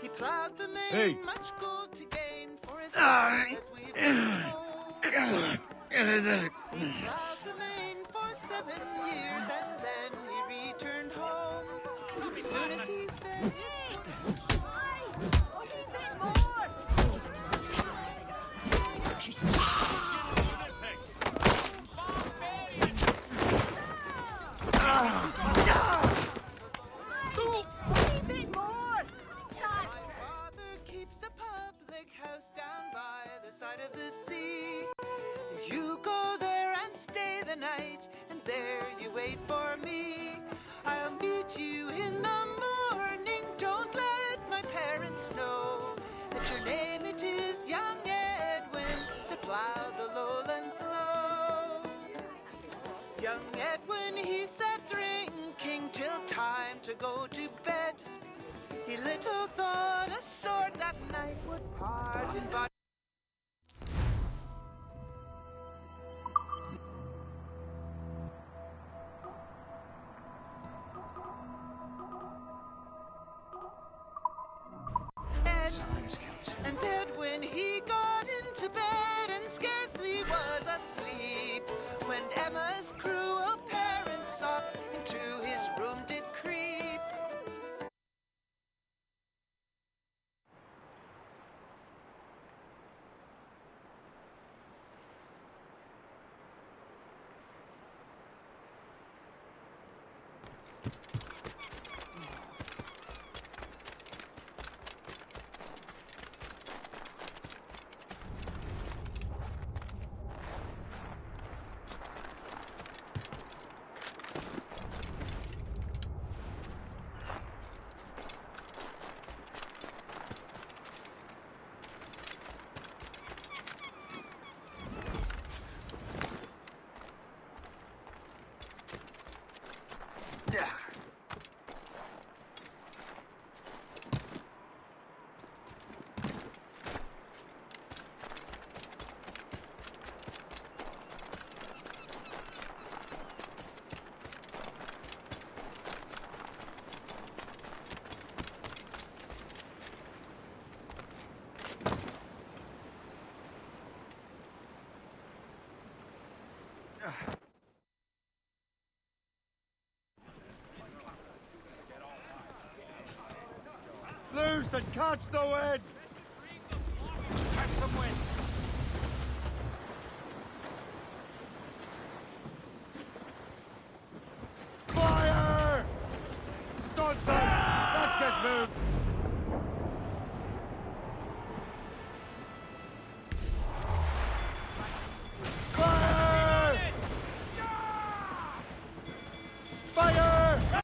He plowed the main, Hey. much gold to gain for his life, as we've been told. He plowed the main for 7 years and then he returned home. As soon as he said My father keeps a public house down by the side of the sea. You go there and stay the night, and there you wait for me. I'll meet you in the morning. Don't let my parents know that your name it is young Edwin that plowed the lowlands low. Young Edwin, he sat drinking till time to go to bed. He little thought a sword that night would part his body. And Edwin, he got into bed and scarcely was asleep when Emma's cruel parents soft into his room did creep. Loose and catch the wind! Catch some wind. Fire! Stunts out! Let's get moved! Fire! Fire!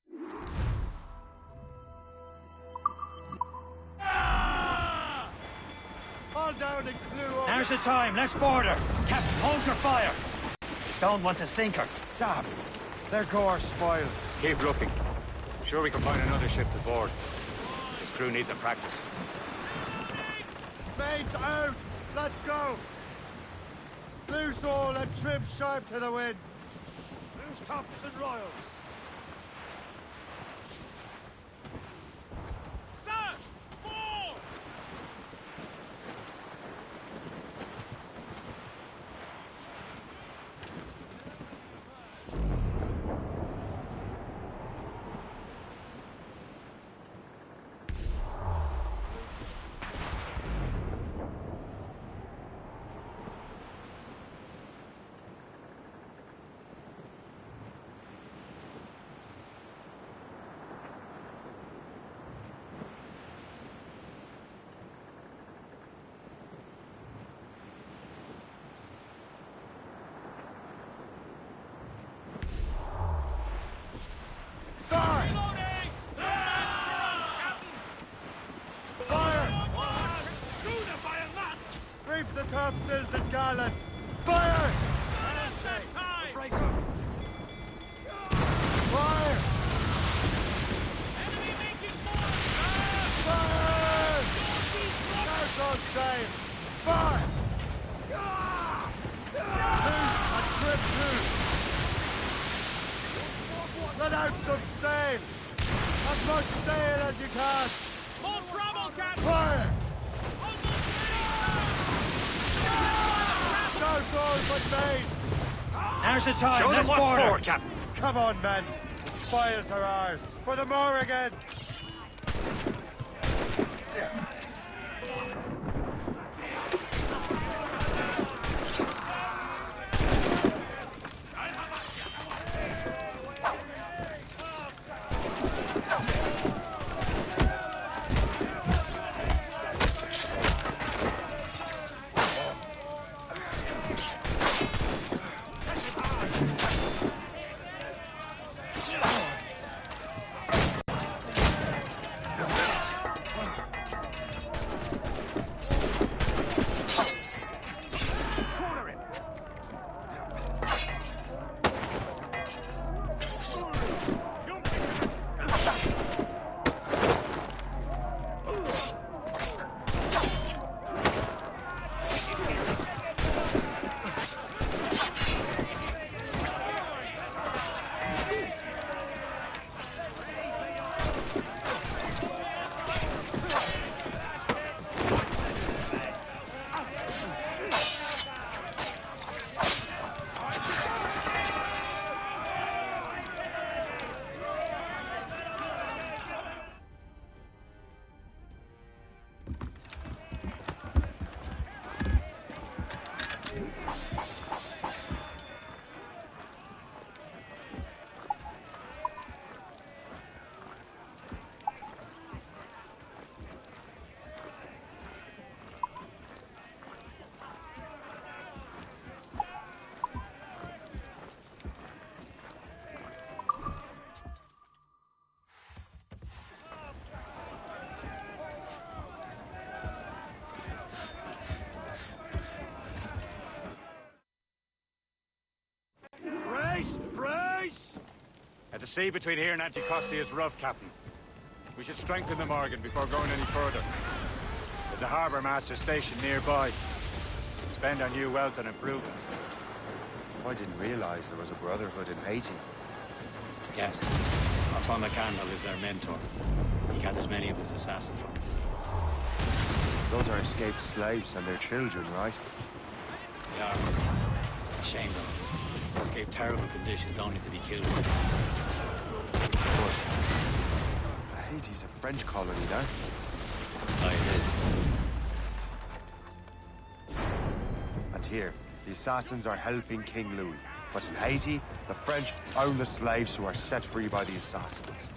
All down and clue over. Now's the time. Let's board her. Captain, hold your fire. Don't want to sink her. Damn! Their gore spoils. Keep looking. Sure we can find another ship to board. This crew needs a practice. Mates out! Let's go! Loose all and trim sharp to the wind. Loose tops and royals. Sir! Fall! Reef the topsails and gallants! Fire! Break up. Fire! Fire! That's all safe! Fire! Loose and trip through! Let out some sail! As much sail as you can! More trouble, Captain! Fire! No souls but mates! Now's the time. Show Let's them what's board her. for, Captain. Come on, men. The spoils are ours. For the more again. sea between here and Anticosti is rough, Captain. We should strengthen the Morgan before going any further. There's a harbour master station nearby. Spend our new wealth on improvements. I didn't realize there was a brotherhood in Haiti. Yes. Francois McCandle is their mentor. He gathers many of his assassins from the Blues. Those are escaped slaves and their children, right? They are. A shame, though. They escape terrible conditions only to be killed. Of course. Haiti's a French colony now. Aye, it is. And here, the assassins are helping King Louis. But in Haiti, the French own the slaves who are set free by the assassins.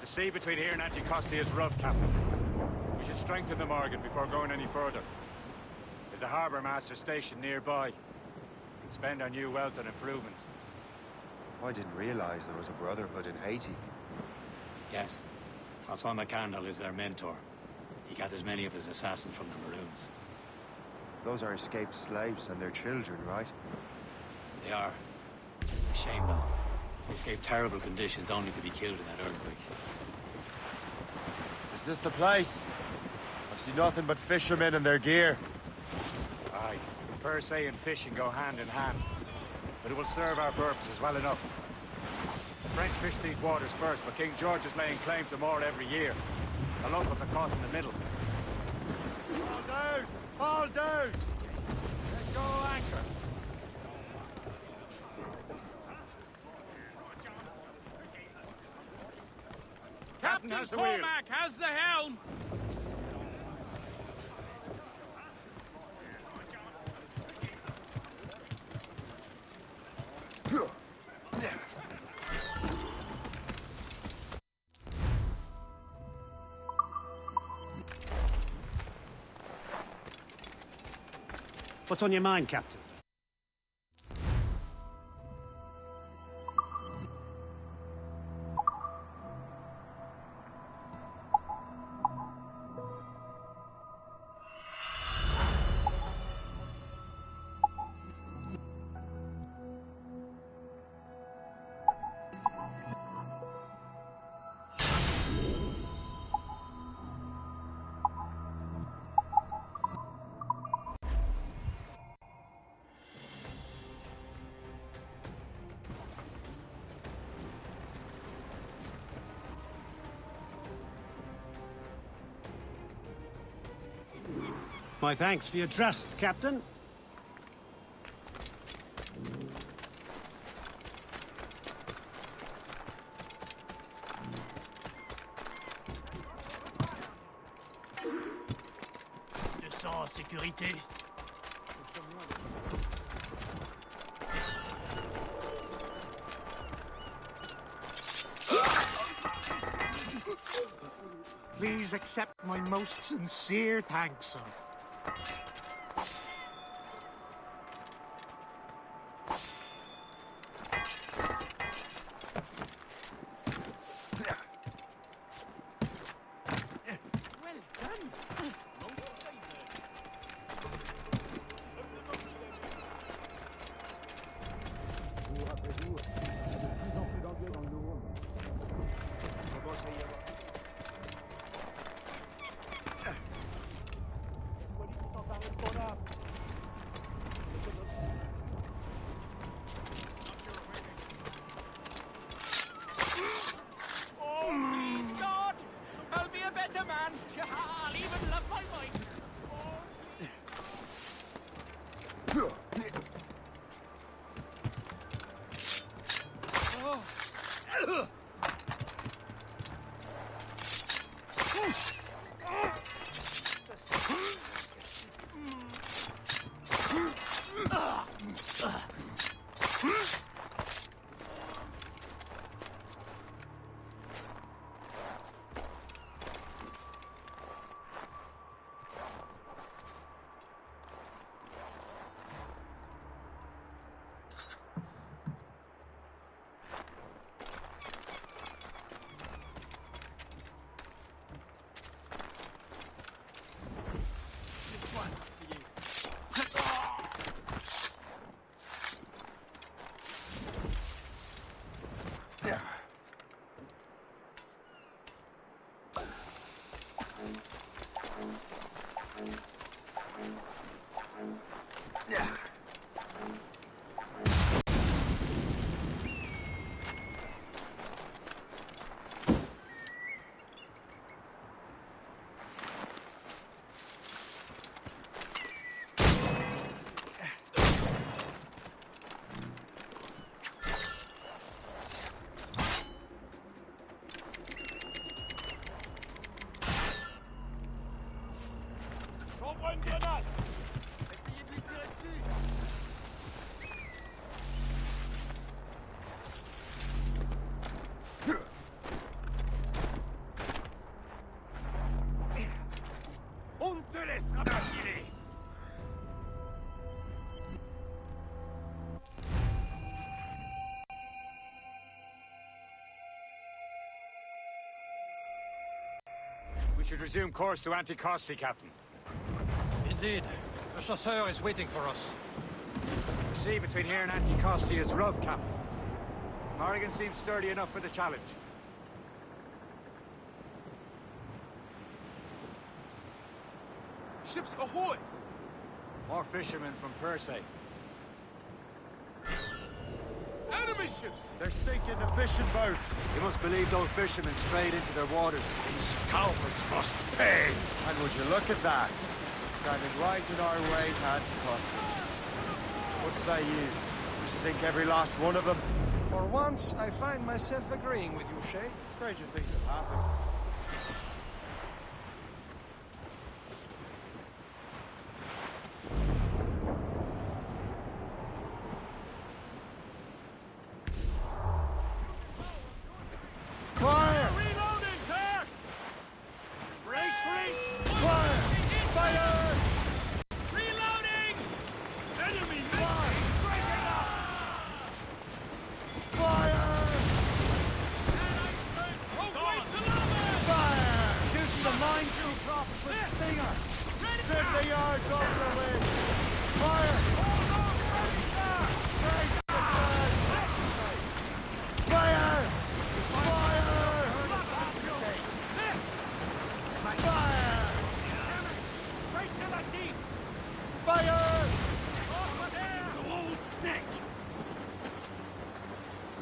The sea between here and Anticosti is rough, Captain. We should strengthen the Morgan before going any further. There's a harbour master station nearby. We can spend our new wealth on improvements. I didn't realize there was a brotherhood in Haiti. Yes. Francois McCandle is their mentor. He gathers many of his assassins from the Maroons. Those are escaped slaves and their children, right? They are. A shame, though. They escaped terrible conditions only to be killed in that earthquake. Is this the place? I see nothing but fishermen and their gear. Aye. Per se and fishing go hand in hand. But it will serve our purposes well enough. The French fish these waters first, but King George is laying claim to more every year. The locals are caught in the middle. All down! All down! Let go anchor! Captain has the wheel. Cormac has the helm! What's on your mind, Captain? My thanks for your trust, Captain. Je sens en sécurité. Please accept my most sincere thanks, sir. We should resume course to Anticosti, Captain. Indeed. The chasseur is waiting for us. The sea between here and Anticosti is rough, Captain. Morrigan seems sturdy enough for the challenge. Ships ahoy! More fishermen from Persay. Enemy ships! They're sinking the fishing boats. You must believe those fishermen strayed into their waters. These cowards must pay! And would you look at that? Standing right in our way to Anticosti. What say you? We sink every last one of them? For once, I find myself agreeing with you, Shay. Stranger things have happened. Fire! Reloading, sir! Brace, brace! Fire! Fire! Reloading! Enemy missing! Break it up! Fire! Fire! Shooting the mine shoots off with Stinger! 50 yards off the wind! Fire! Raise the sun! Fire! Fire! Fire! Straight to the deep! Fire! Old neck!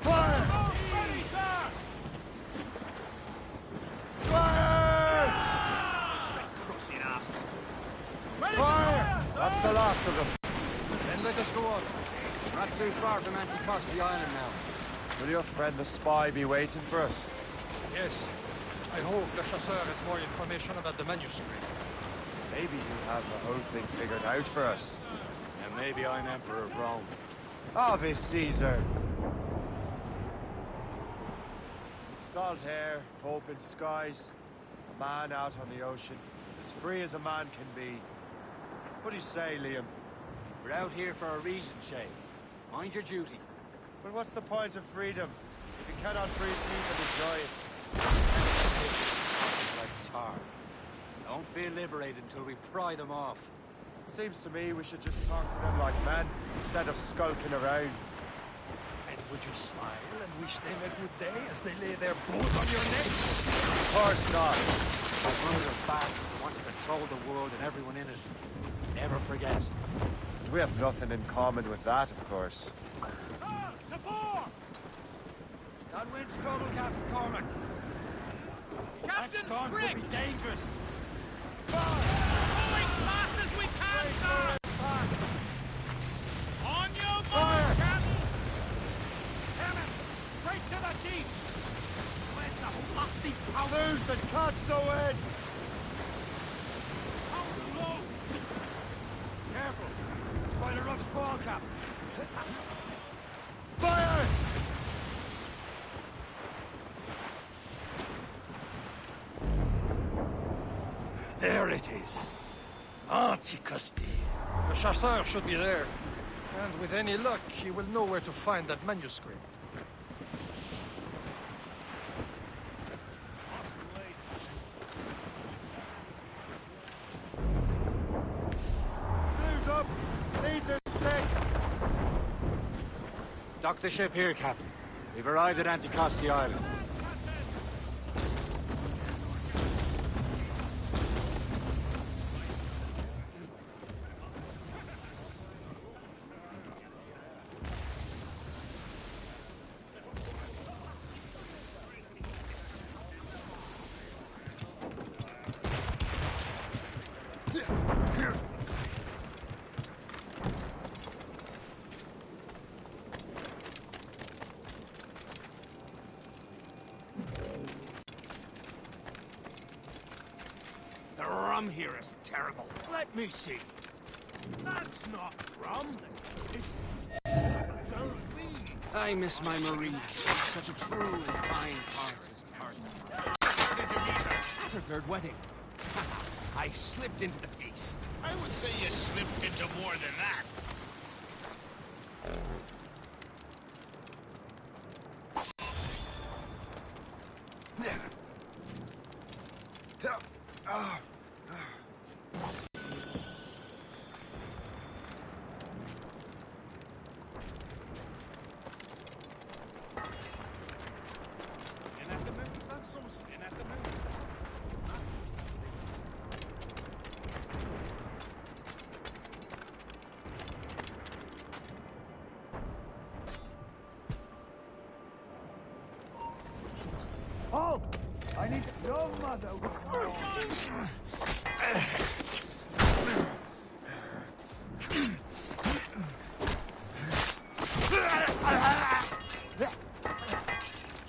Fire! Ready, sir! Fire! Crossing us! Fire! That's the last of them. Then let us go on. Not too far from Anticosti Island now. Will your friend the spy be waiting for us? Yes. I hope the chasseur has more information about the manuscript. Maybe you have the whole thing figured out for us. And maybe I'm Emperor of Rome. Ave Caesar! Salt hair, hope in skies. A man out on the ocean is as free as a man can be. What do you say, Liam? We're out here for a reason, Shay. Mind your duty. But what's the point of freedom if you cannot free people enjoy it? Like tar. Don't feel liberated until we pry them off. Seems to me we should just talk to them like men instead of skulking around. And would you smile and wish them a good day as they lay their boat on your neck? Of course not. My brother is bad. Want to control the world and everyone in it. Never forget. And we have nothing in common with that, of course. To four! That wind's trouble, Captain Cormac. Captain's That storm trick! could be dangerous. Going fast as we can, sir! On your Fire! mark, Captain! Damn it! Straight to the deep! Where's the lusty powder? Loose and catch the wind! How low? Careful. It's quite a rough squall, Captain. Fire! There it is. Anticosti. The chasseur should be there. And with any luck, he will know where to find that manuscript. Blues up! These are sticks! Dock the ship here, Captain. We've arrived at Anticosti Island. The rum here is terrible. Let me see. That's not rum. I miss my Marie. Such a true and fine artist. At her third wedding. I slipped into the feast. I would say you slipped into more than that. Oh! I need your mother.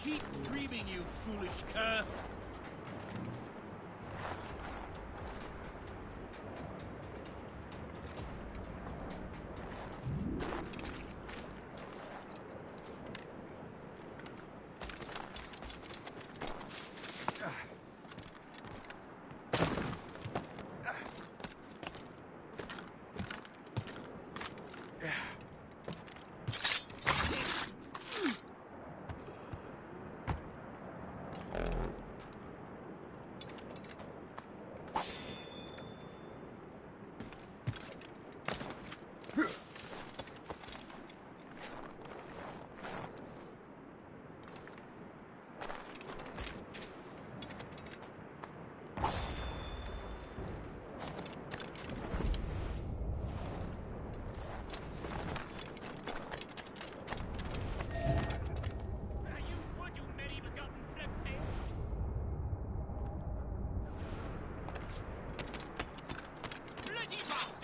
Keep dreaming, you foolish cur.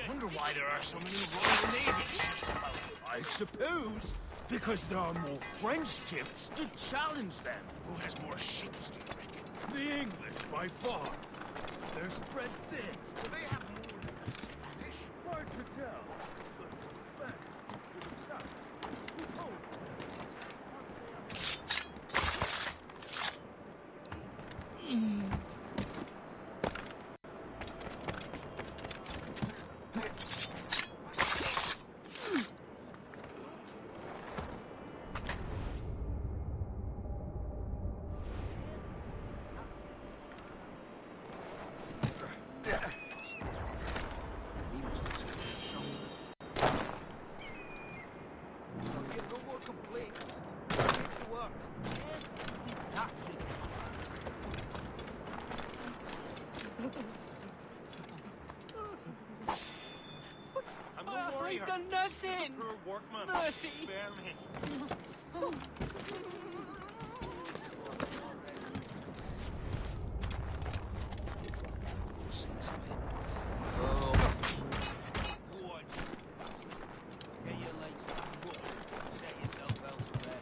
Wonder why there are so many Royal Navy ships about. I suppose because there are more French ships to challenge them. Who has more ships, do you reckon? The English, by far. They're spread thin. Do they have more than the Spanish? Hard to tell. But the Spanish to the south. Who told I've done nothing! Poor workman. Mercy! Spare me. Get your legs put and set yourself elsewhere.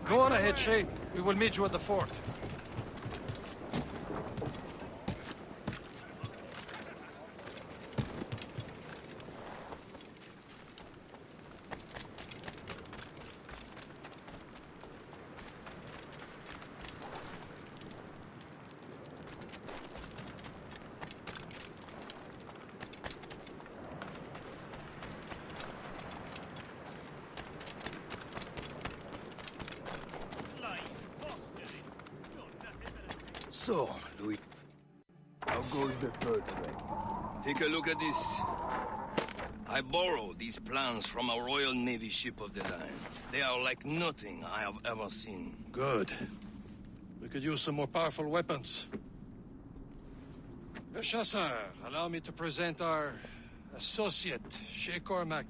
Go on ahead, Shay. We will meet you at the fort. So, Louis, how goes the third way? Take a look at this. I borrowed these plans from a Royal Navy ship of the line. They are like nothing I have ever seen. Good. We could use some more powerful weapons. Le Chasseur, allow me to present our associate, Shay Cormac.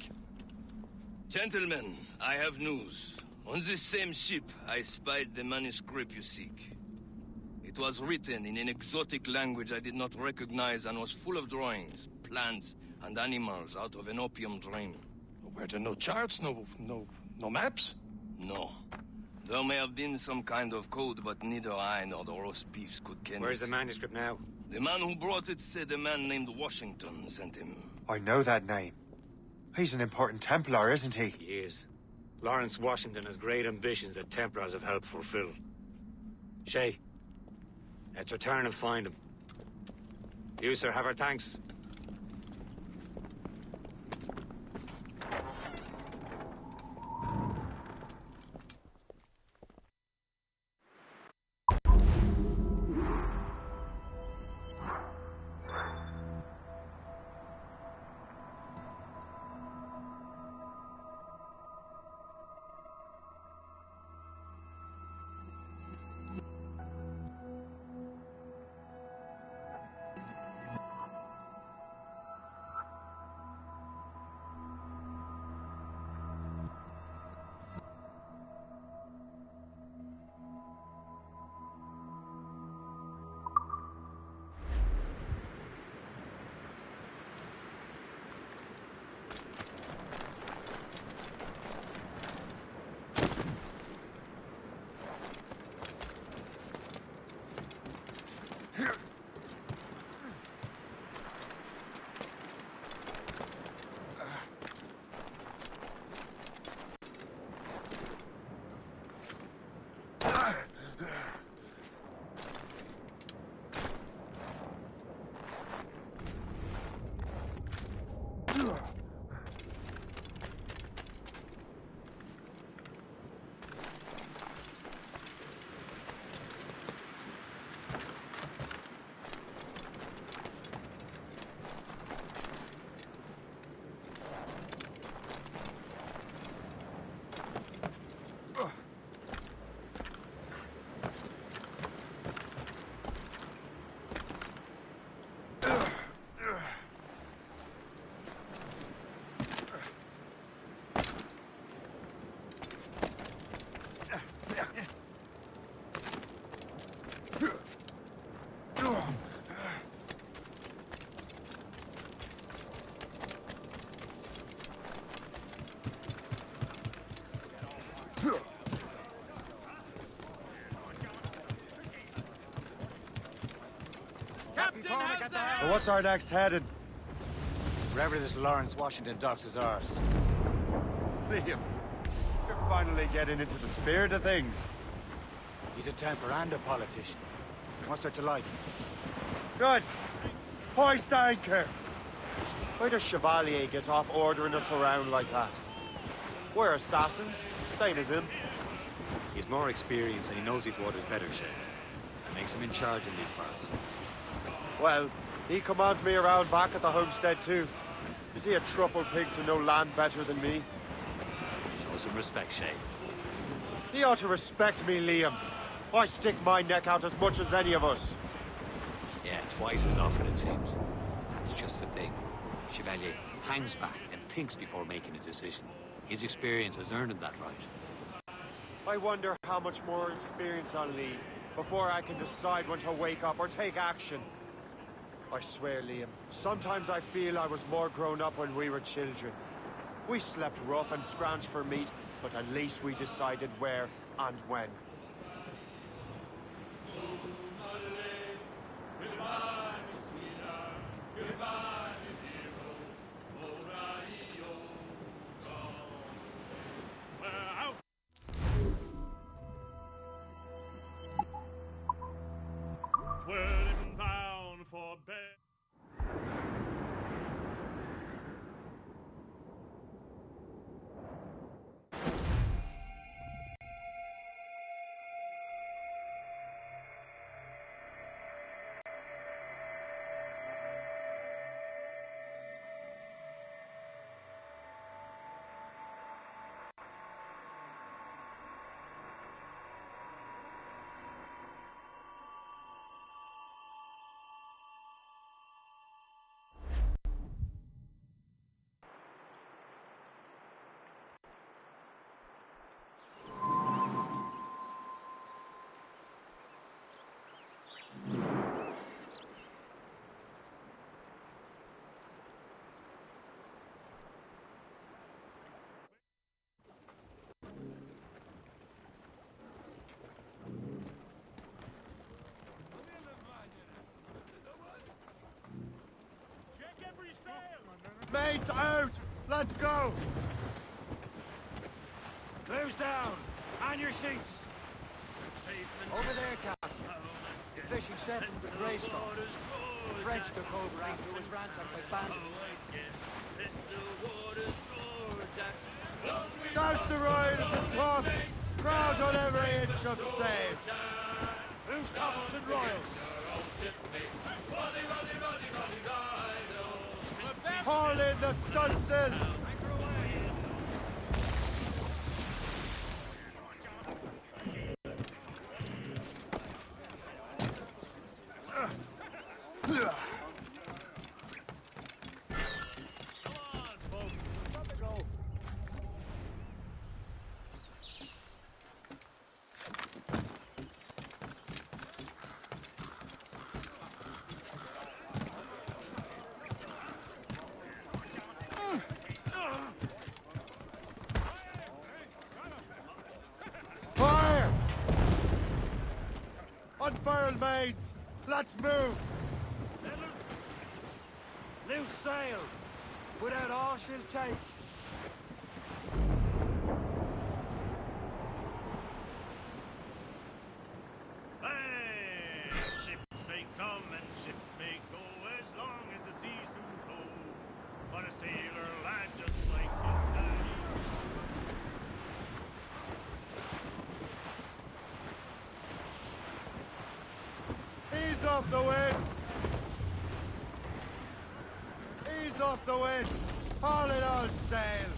Gentlemen, I have news. On this same ship, I spied the manuscript you seek. It was written in an exotic language I did not recognize and was full of drawings, plants, and animals out of an opium dream. Were there no charts, no maps? No. There may have been some kind of code, but neither I nor the roast beefs could ken Where's it. the manuscript now? The man who brought it said a man named Washington sent him. I know that name. He's an important Templar, isn't he? He is. Lawrence Washington has great ambitions that Templars have helped fulfill. Shay, let's return and find him. You, sir, have our thanks. So what's our next heading? Wherever this Lawrence Washington docks is ours. Liam, you're finally getting into the spirit of things. He's a Templar and a politician. What's there to like? Good. Hoist anchor. Where does Chevalier get off ordering us around like that? We're assassins, same as him. He's more experienced and he knows these waters better, Shay. That makes him in charge in these parts. Well, he commands me around back at the homestead too. Is he a truffle pig to know land better than me? Show some respect, Shay. He ought to respect me, Liam. I stick my neck out as much as any of us. Yeah, twice as often it seems. That's just the thing. Chevalier hangs back and thinks before making a decision. His experience has earned him that right. I wonder how much more experience I'll need before I can decide when to wake up or take action. I swear, Liam, sometimes I feel I was more grown up when we were children. We slept rough and scrounged for meat, but at least we decided where and when. We're living bound for bed. Mates out! Let's go! Clews down! On your seats! Over there, Captain. The fishing set from the Greystone. The French took over after it was ransacked by bandits. Douse the royals and tops! Proud on every inch of save! Who's tops and royals? Haul in the stunsails! Fire! Unfurl, mates! Let's move! Loose sail! Without all she'll take. Hey! Ships may come and ships may go as long as the seas do roll. But a sailor lad just like his daddy. Ease off the wind! Ease off the wind! Haul it all sail!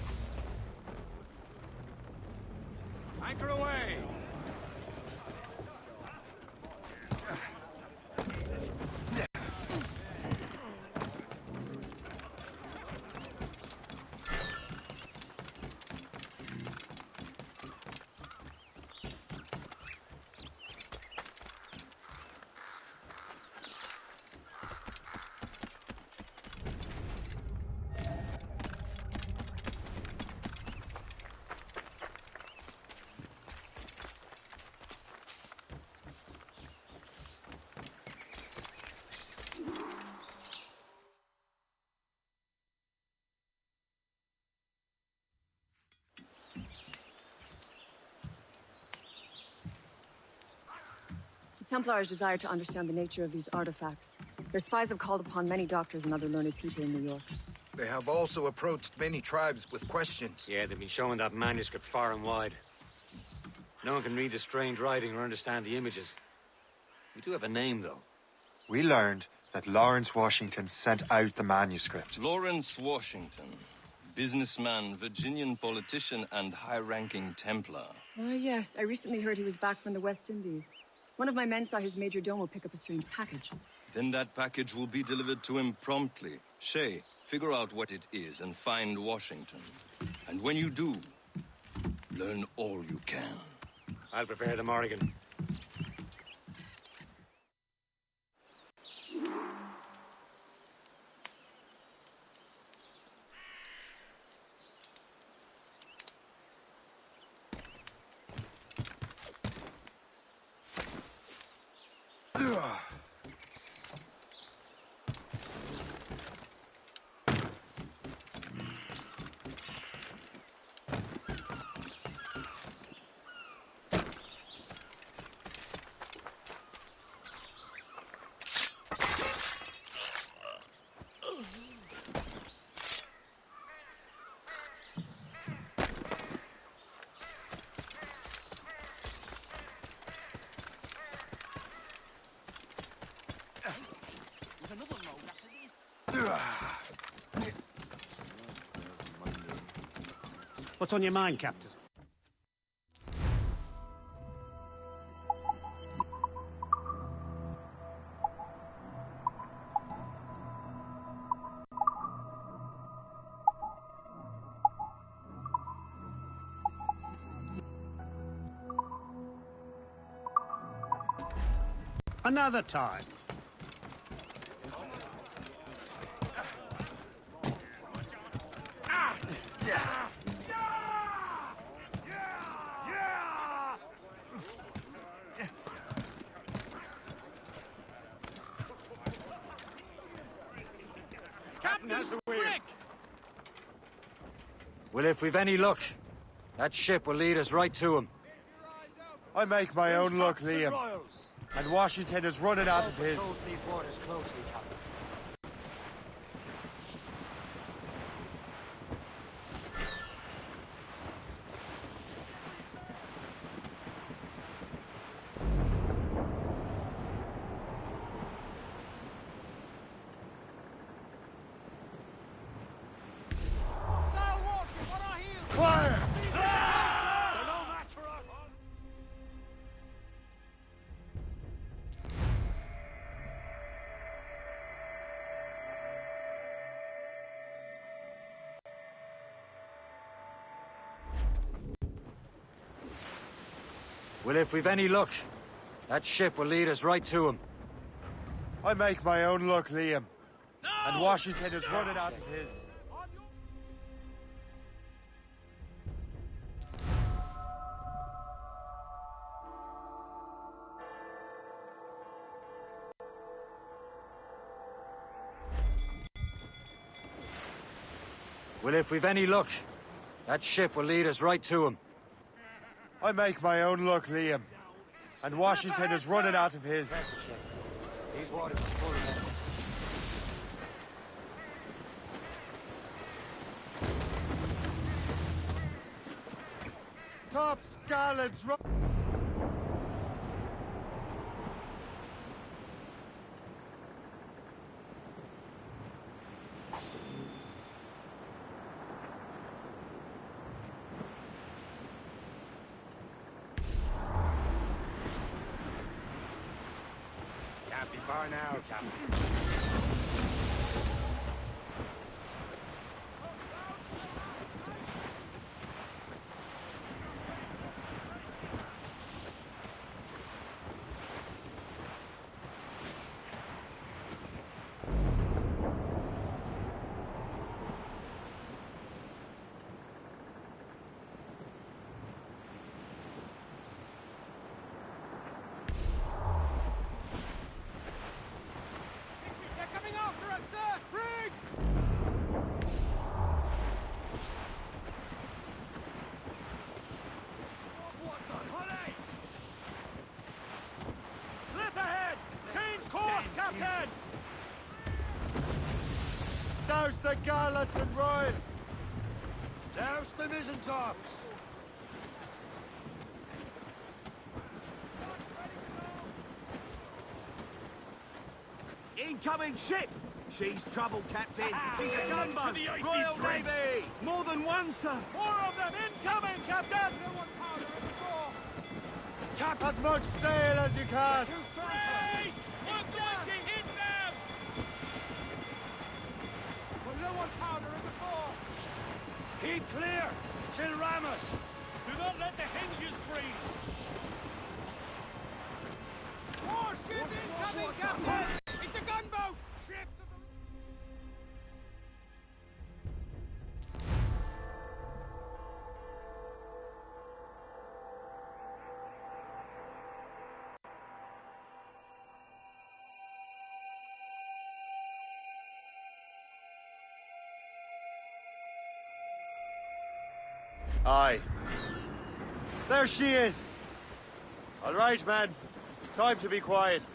Anchor away! The Templars desire to understand the nature of these artifacts. Their spies have called upon many doctors and other learned people in New York. They have also approached many tribes with questions. Yeah, they've been showing that manuscript far and wide. No one can read the strange writing or understand the images. We do have a name, though. We learned that Lawrence Washington sent out the manuscript. Lawrence Washington. Businessman, Virginian politician, and high-ranking Templar. Yes. I recently heard he was back from the West Indies. One of my men saw his major domo pick up a strange package. Then that package will be delivered to him promptly. Shay, figure out what it is and find Washington. And when you do, learn all you can. I'll prepare the Morrigan. With another load after this. What's on your mind, Captain? Another time. Well, if we've any luck, that ship will lead us right to him. I make my own luck, Liam. And Washington is running out of his. These waters closely, Captain. Fire! Well, if we've any luck, that ship will lead us right to him. I make my own luck, Liam. And Washington is running out of his. Well, if we've any luck, that ship will lead us right to him. I make my own luck, Liam. And Washington is running out of his. These waters are full of them. Top scallops! Can't be far now, Captain. Douse the gallants and royals! Douse the mizzentops! Incoming ship! She's trouble, Captain. She's a gunboat. To the icy Royal drink. Navy. More than one, sir. More of them incoming, Captain! As much sail as you can! Race! We're going to hit them! We're low on powder in the fore. Keep clear! She'll ram us! Do not let the hinges breathe! Warship incoming, Captain! It's a gunboat! Ships of the... Aye. There she is! All right, man. Time to be quiet.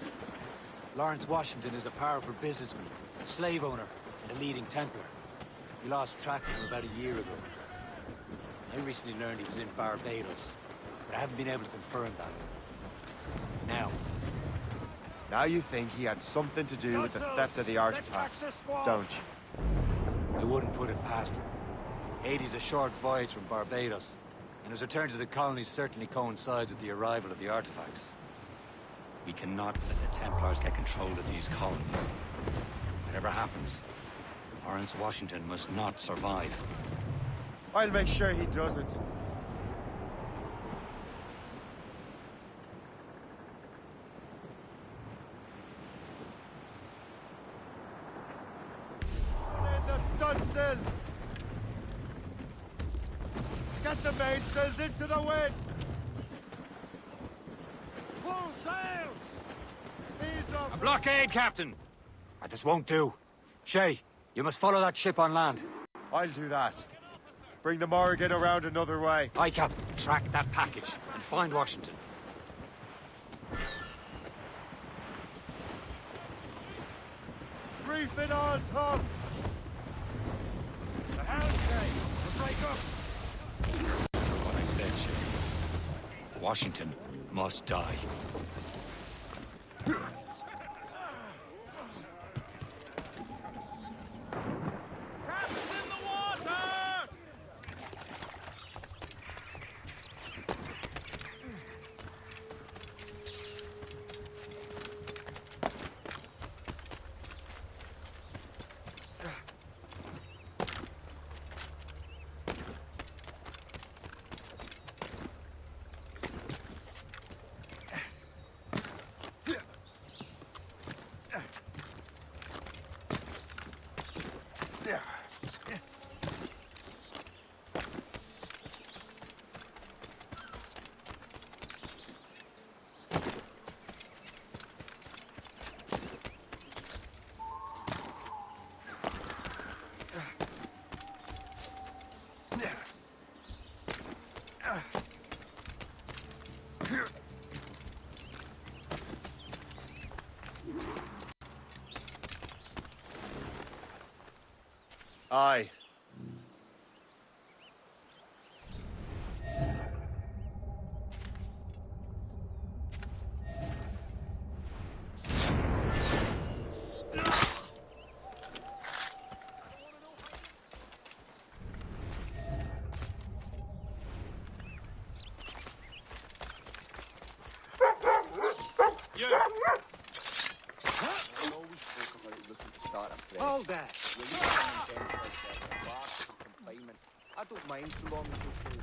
Lawrence Washington is a powerful businessman, slave owner, and a leading Templar. We lost track of him about a year ago. I recently learned he was in Barbados, but I haven't been able to confirm that. Now you think he had something to do with the theft of the artifacts, don't you? I wouldn't put it past him. Haiti's a short voyage from Barbados, and his return to the colonies certainly coincides with the arrival of the artifacts. We cannot let the Templars get control of these colonies. Whatever happens, Lawrence Washington must not survive. I'll make sure he doesn't. In the stunsails! Get the mainsails into the wind! Full sails! A blockade, Captain! This won't do. Shay, you must follow that ship on land. I'll do that. Bring the Morrigan around another way. Aye, Captain. Track that package and find Washington. Reef it on, tops! The helm, Shay! We'll break up! What I said, Shay. Washington must die. Aye. Hold that! I don't mind so long as you're free.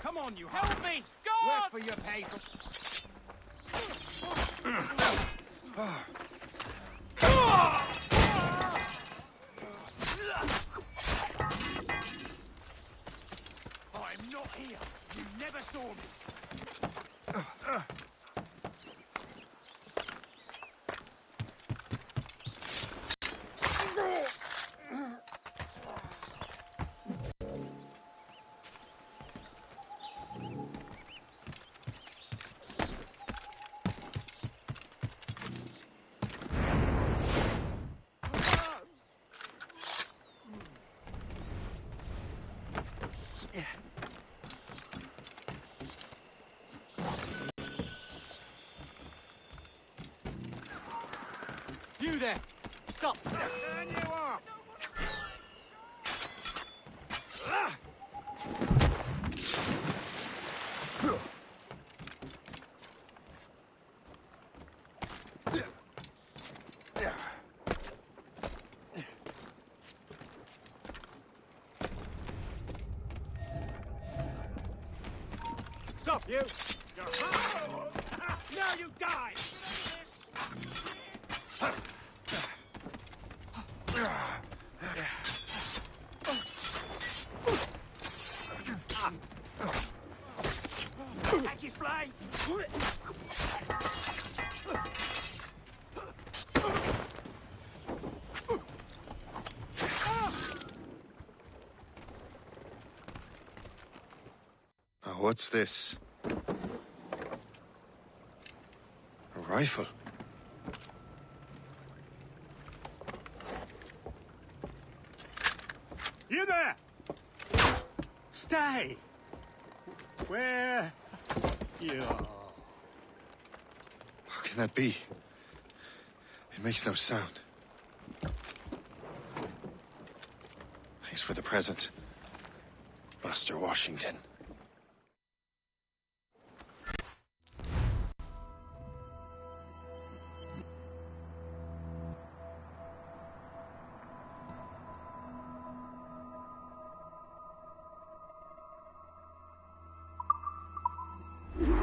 Come on, you help me! God! Work for your pay. I'm not here. You never saw me. You there! Stop! Turn you off! Stop, you! Now you die! blade! Now, what's this? A rifle? You there! Stay! Where you are? How can that be? It makes no sound. Thanks for the present, Master Washington.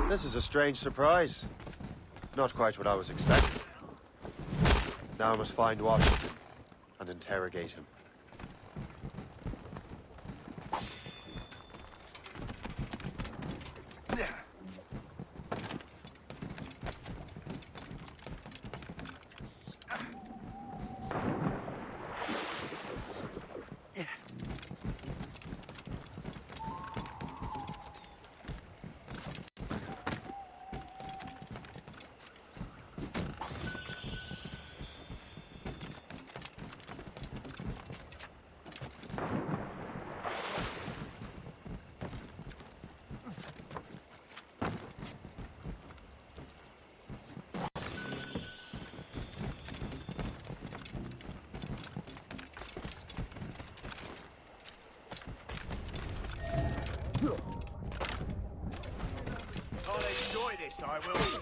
This is a strange surprise. Not quite what I was expecting. Now I must find Washington and interrogate him. I'll enjoy this, I will.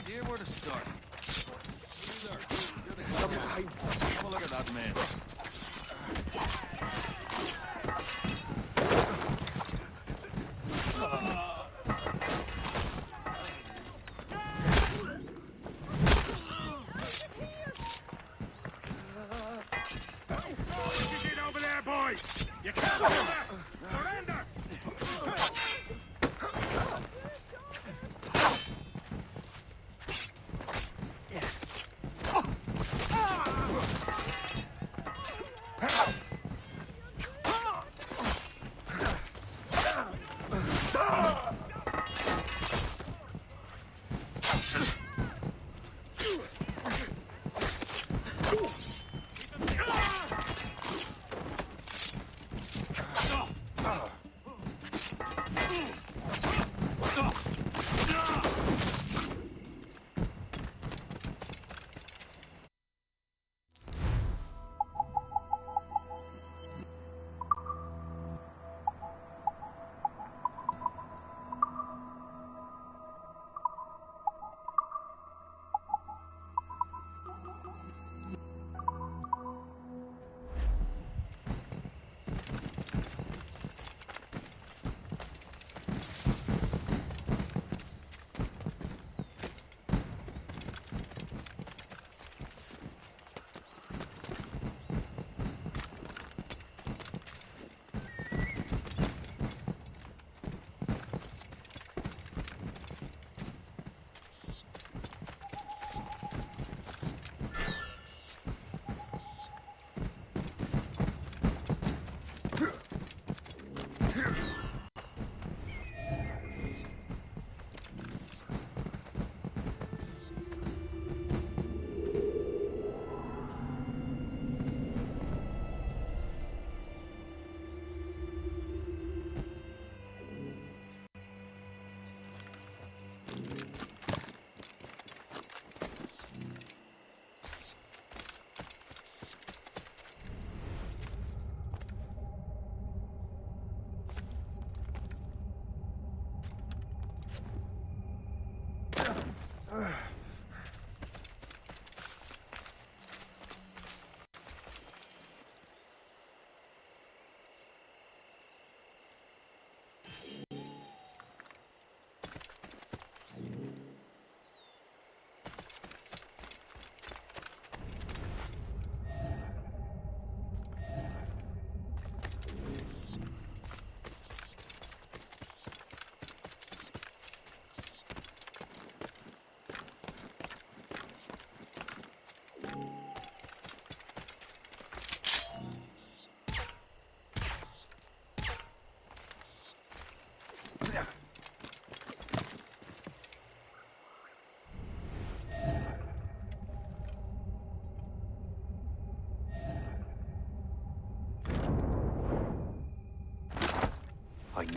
Idea where to start. Have a look at that man. What you did over there, boys? You can't do that! Surrender!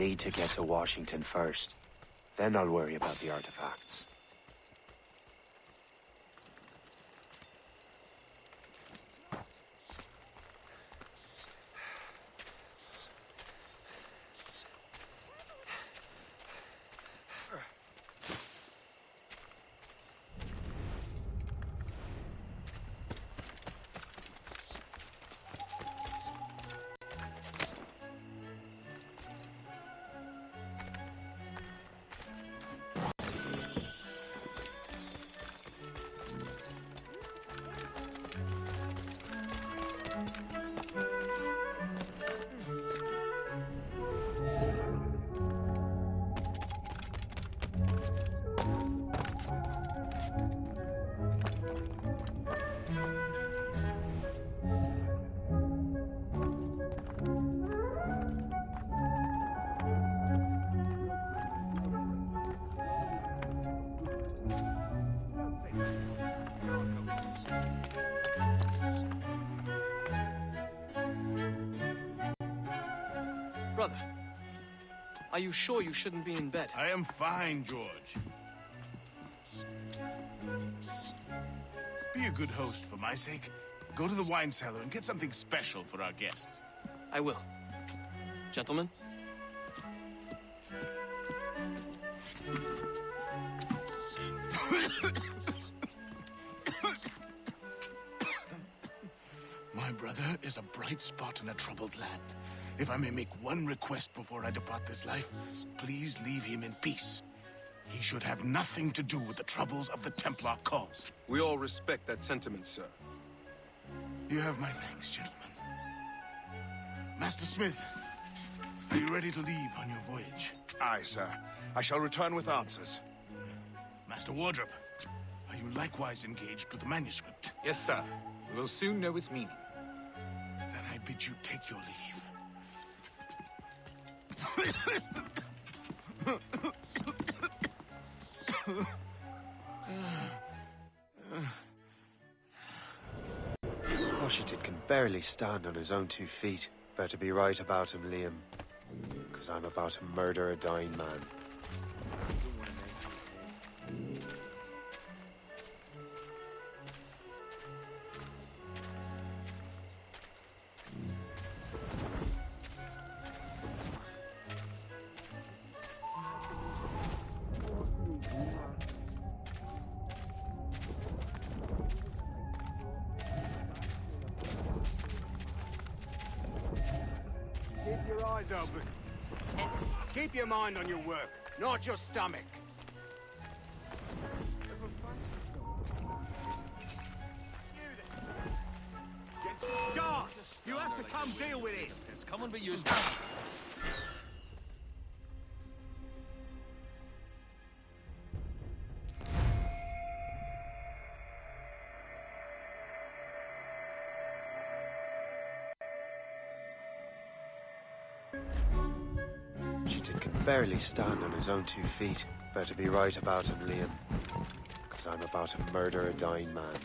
need to get to Washington first. Then I'll worry about the artifacts. Brother, are you sure you shouldn't be in bed? I am fine, George. Be a good host for my sake. Go to the wine cellar and get something special for our guests. I will. Gentlemen? My brother is a bright spot in a troubled land. If I may make one request before I depart this life, please leave him in peace. He should have nothing to do with the troubles of the Templar cause. We all respect that sentiment, sir. You have my thanks, gentlemen. Master Smith, are you ready to leave on your voyage? Aye, sir. I shall return with answers. Master Wardrop, are you likewise engaged with the manuscript? Yes, sir. We will soon know its meaning. Then I bid you take your leave. Washington can barely stand on his own 2 feet. Better be right about him, Liam. 'Cause I'm about to murder a dying man. Keep your eyes open. Keep your mind on your work, not your stomach. Guards, you have to come deal with this. Come and be used. Washington can barely stand on his own 2 feet. Better be right about him, Liam. 'Cause I'm about to murder a dying man.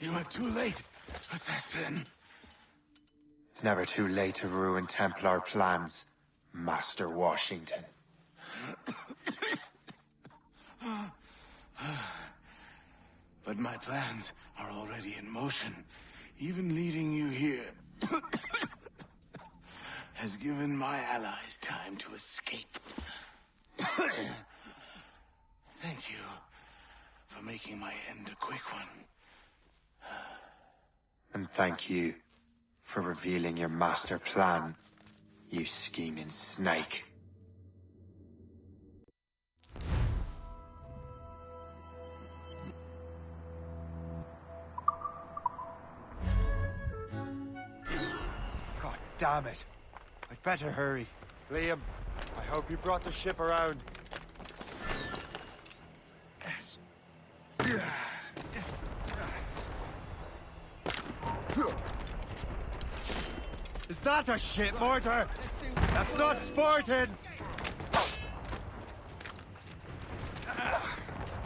You are too late, assassin. It's never too late to ruin Templar plans, Master Washington. But my plans are already in motion, even leading you here. has given my allies time to escape. Thank you for making my end a quick one. And thank you for revealing your master plan, you scheming snake. God damn it. I'd better hurry. Liam, I hope you brought the ship around. Is that a shit mortar? That's not sporting!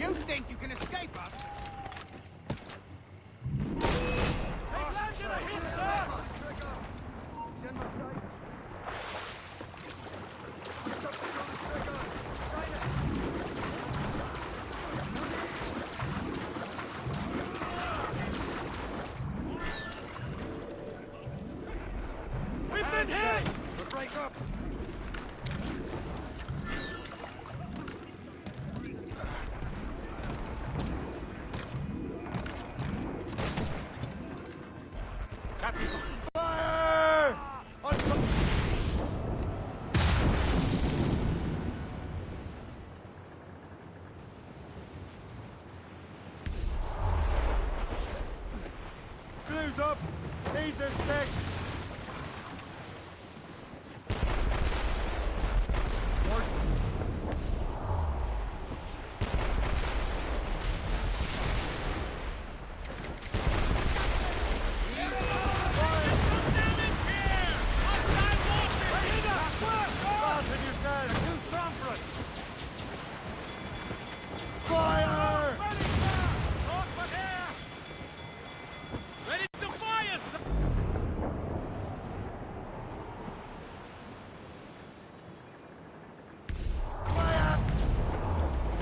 You think you can escape us? We've been hit! We'll break up. Fire! Blue's up! These are sticks! Fire! Ready to fire, sir!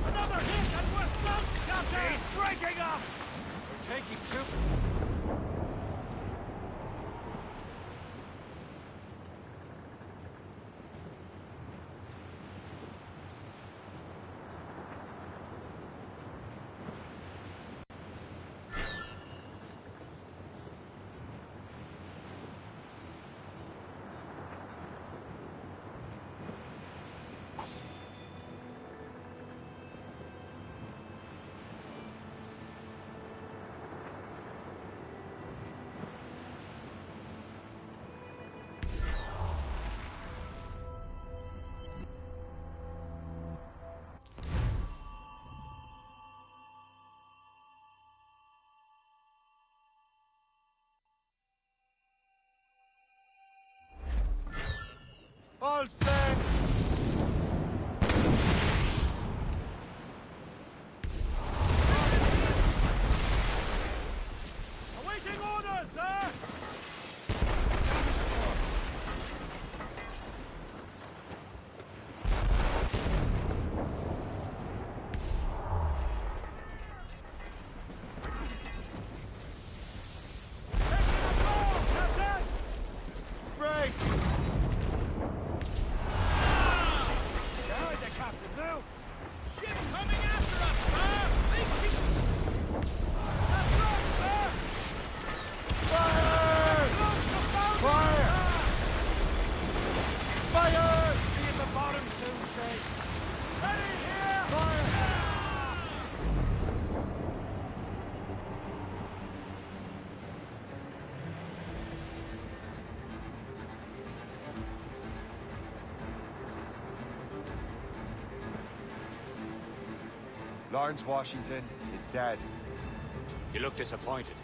Another hit and we're sunk, Captain! He's breaking up! We're taking two. All set! Awaiting orders, sir! Brace! Ship coming after us, sir! Fire! Fire! Fire! Be at the bottom soon, Shay. Ready here! Fire! Lawrence Washington is dead. You look disappointed.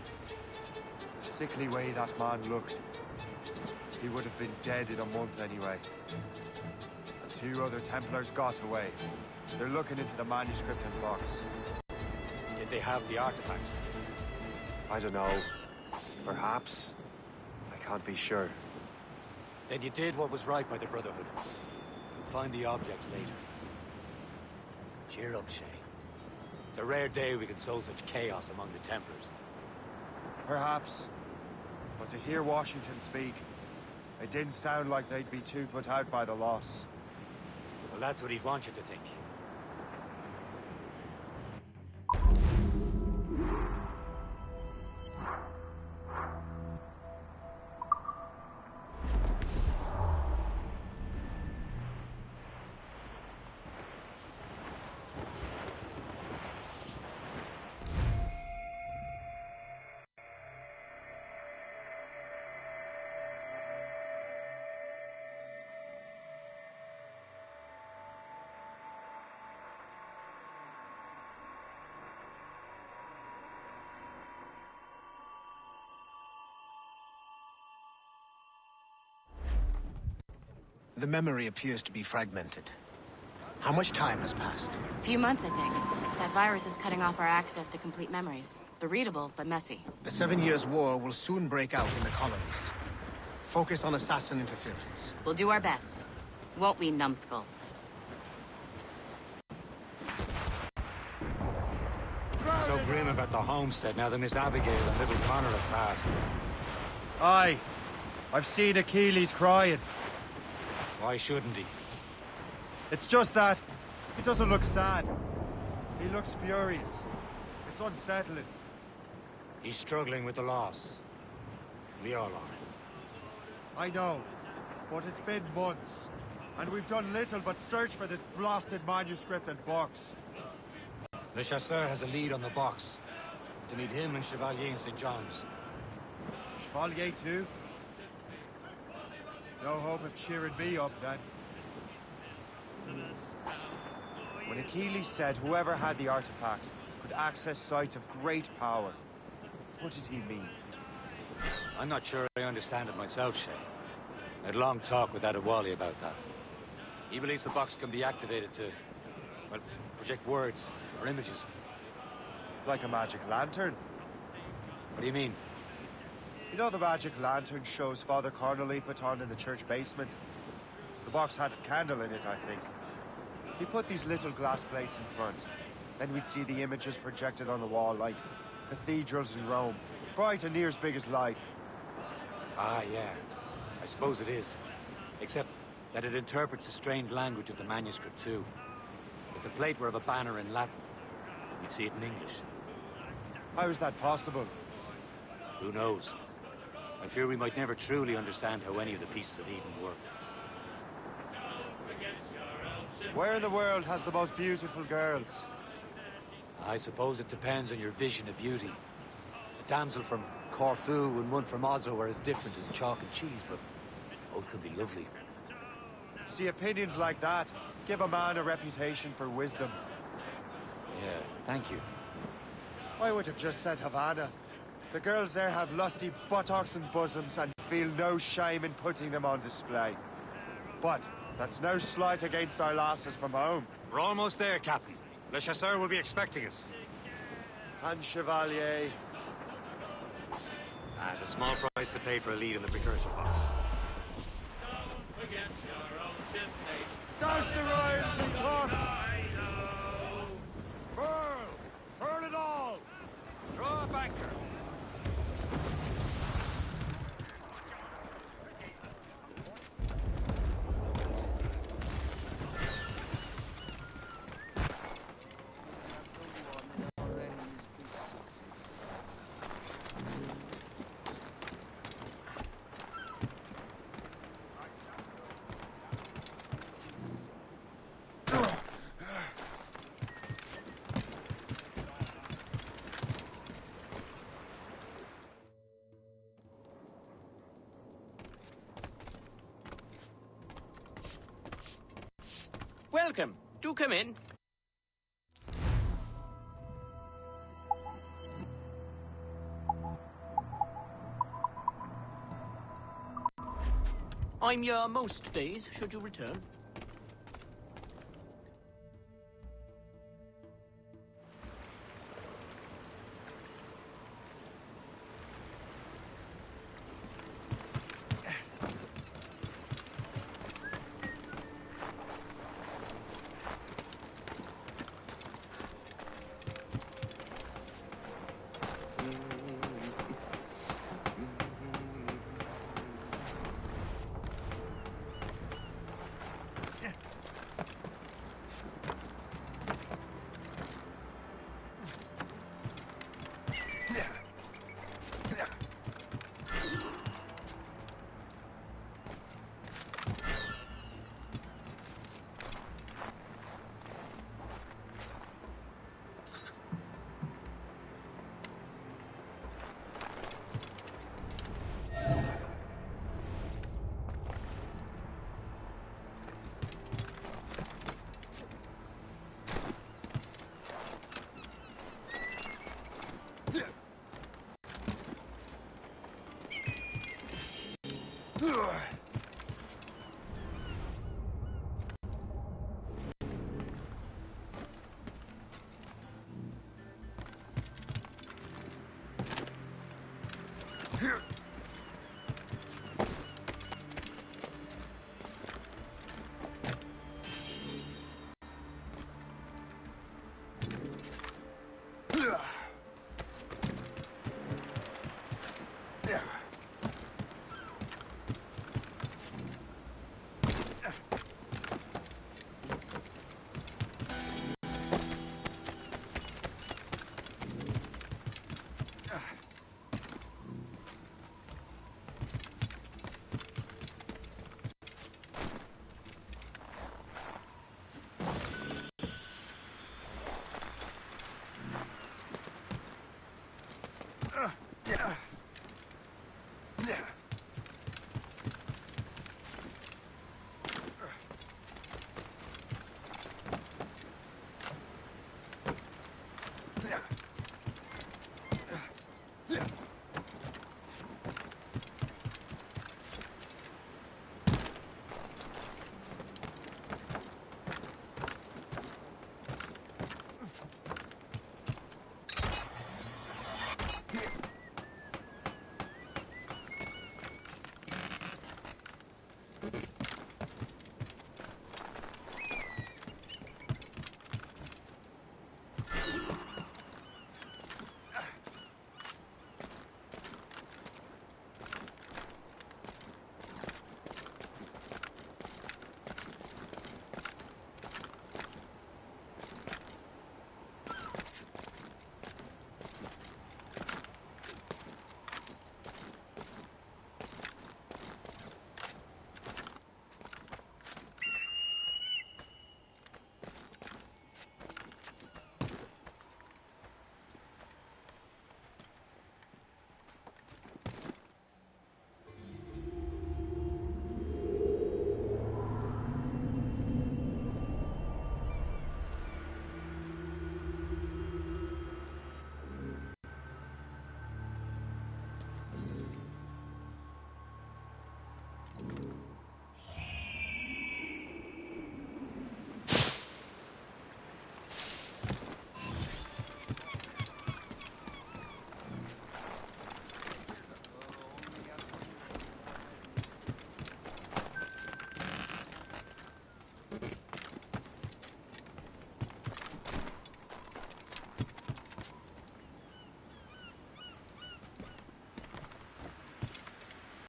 The sickly way that man looked. He would have been dead in a month anyway. And 2 other Templars got away. They're looking into the manuscript and box. Did they have the artifacts? I don't know. Perhaps. I can't be sure. Then you did what was right by the Brotherhood. You'll find the object later. Cheer up, Shay. It's a rare day we can sow such chaos among the Templars. Perhaps. But to hear Washington speak, It didn't sound like they'd be too put out by the loss. Well, that's what he'd want you to think. The memory appears to be fragmented. How much time has passed? A few months, I think. That virus is cutting off our access to complete memories. They're readable, but messy. The 7 Years' War will soon break out in the colonies. Focus on assassin interference. We'll do our best. Won't we, numbskull? So grim about the homestead now that Miss Abigail and little Connor have passed. Aye. I've seen Achilles crying. Why shouldn't he? It's just that he doesn't look sad. He looks furious. It's unsettling. He's struggling with the loss. We all are. I know, but it's been months, and we've done little but search for this blasted manuscript and box. Le Chasseur has a lead on the box. To meet him and Chevalier in St. John's. Chevalier too? No hope of cheering me up, then. When Achilles said whoever had the artifacts could access sites of great power, what did he mean? I'm not sure I understand it myself, Shay. I had a long talk with Adewale about that. He believes the box can be activated to, well, project words or images. Like a magic lantern? What do you mean? You know the magic lantern shows Father Connolly put on in the church basement? The box had a candle in it, I think. He put these little glass plates in front. Then we'd see the images projected on the wall like cathedrals in Rome. Bright and near as big as life. Ah, yeah. I suppose it is. Except that it interprets the strange language of the manuscript, too. If the plate were of a banner in Latin, we'd see it in English. How is that possible? Who knows? I fear we might never truly understand how any of the pieces of Eden work. Where in the world has the most beautiful girls? I suppose it depends on your vision of beauty. A damsel from Corfu and one from Oslo are as different as chalk and cheese, but both can be lovely. See, opinions like that give a man a reputation for wisdom. Yeah, thank you. I would have just said Havana. The girls there have lusty buttocks and bosoms and feel no shame in putting them on display. But that's no slight against our lasses from home. We're almost there, Captain. Le Chasseur will be expecting us. And Chevalier. At a small price to pay for a lead in the precursor box. Does the Royals and Tops! Furl! Furl it all! Draw a banker! Welcome. Do come in. I'm your most days, should you return. Ugh.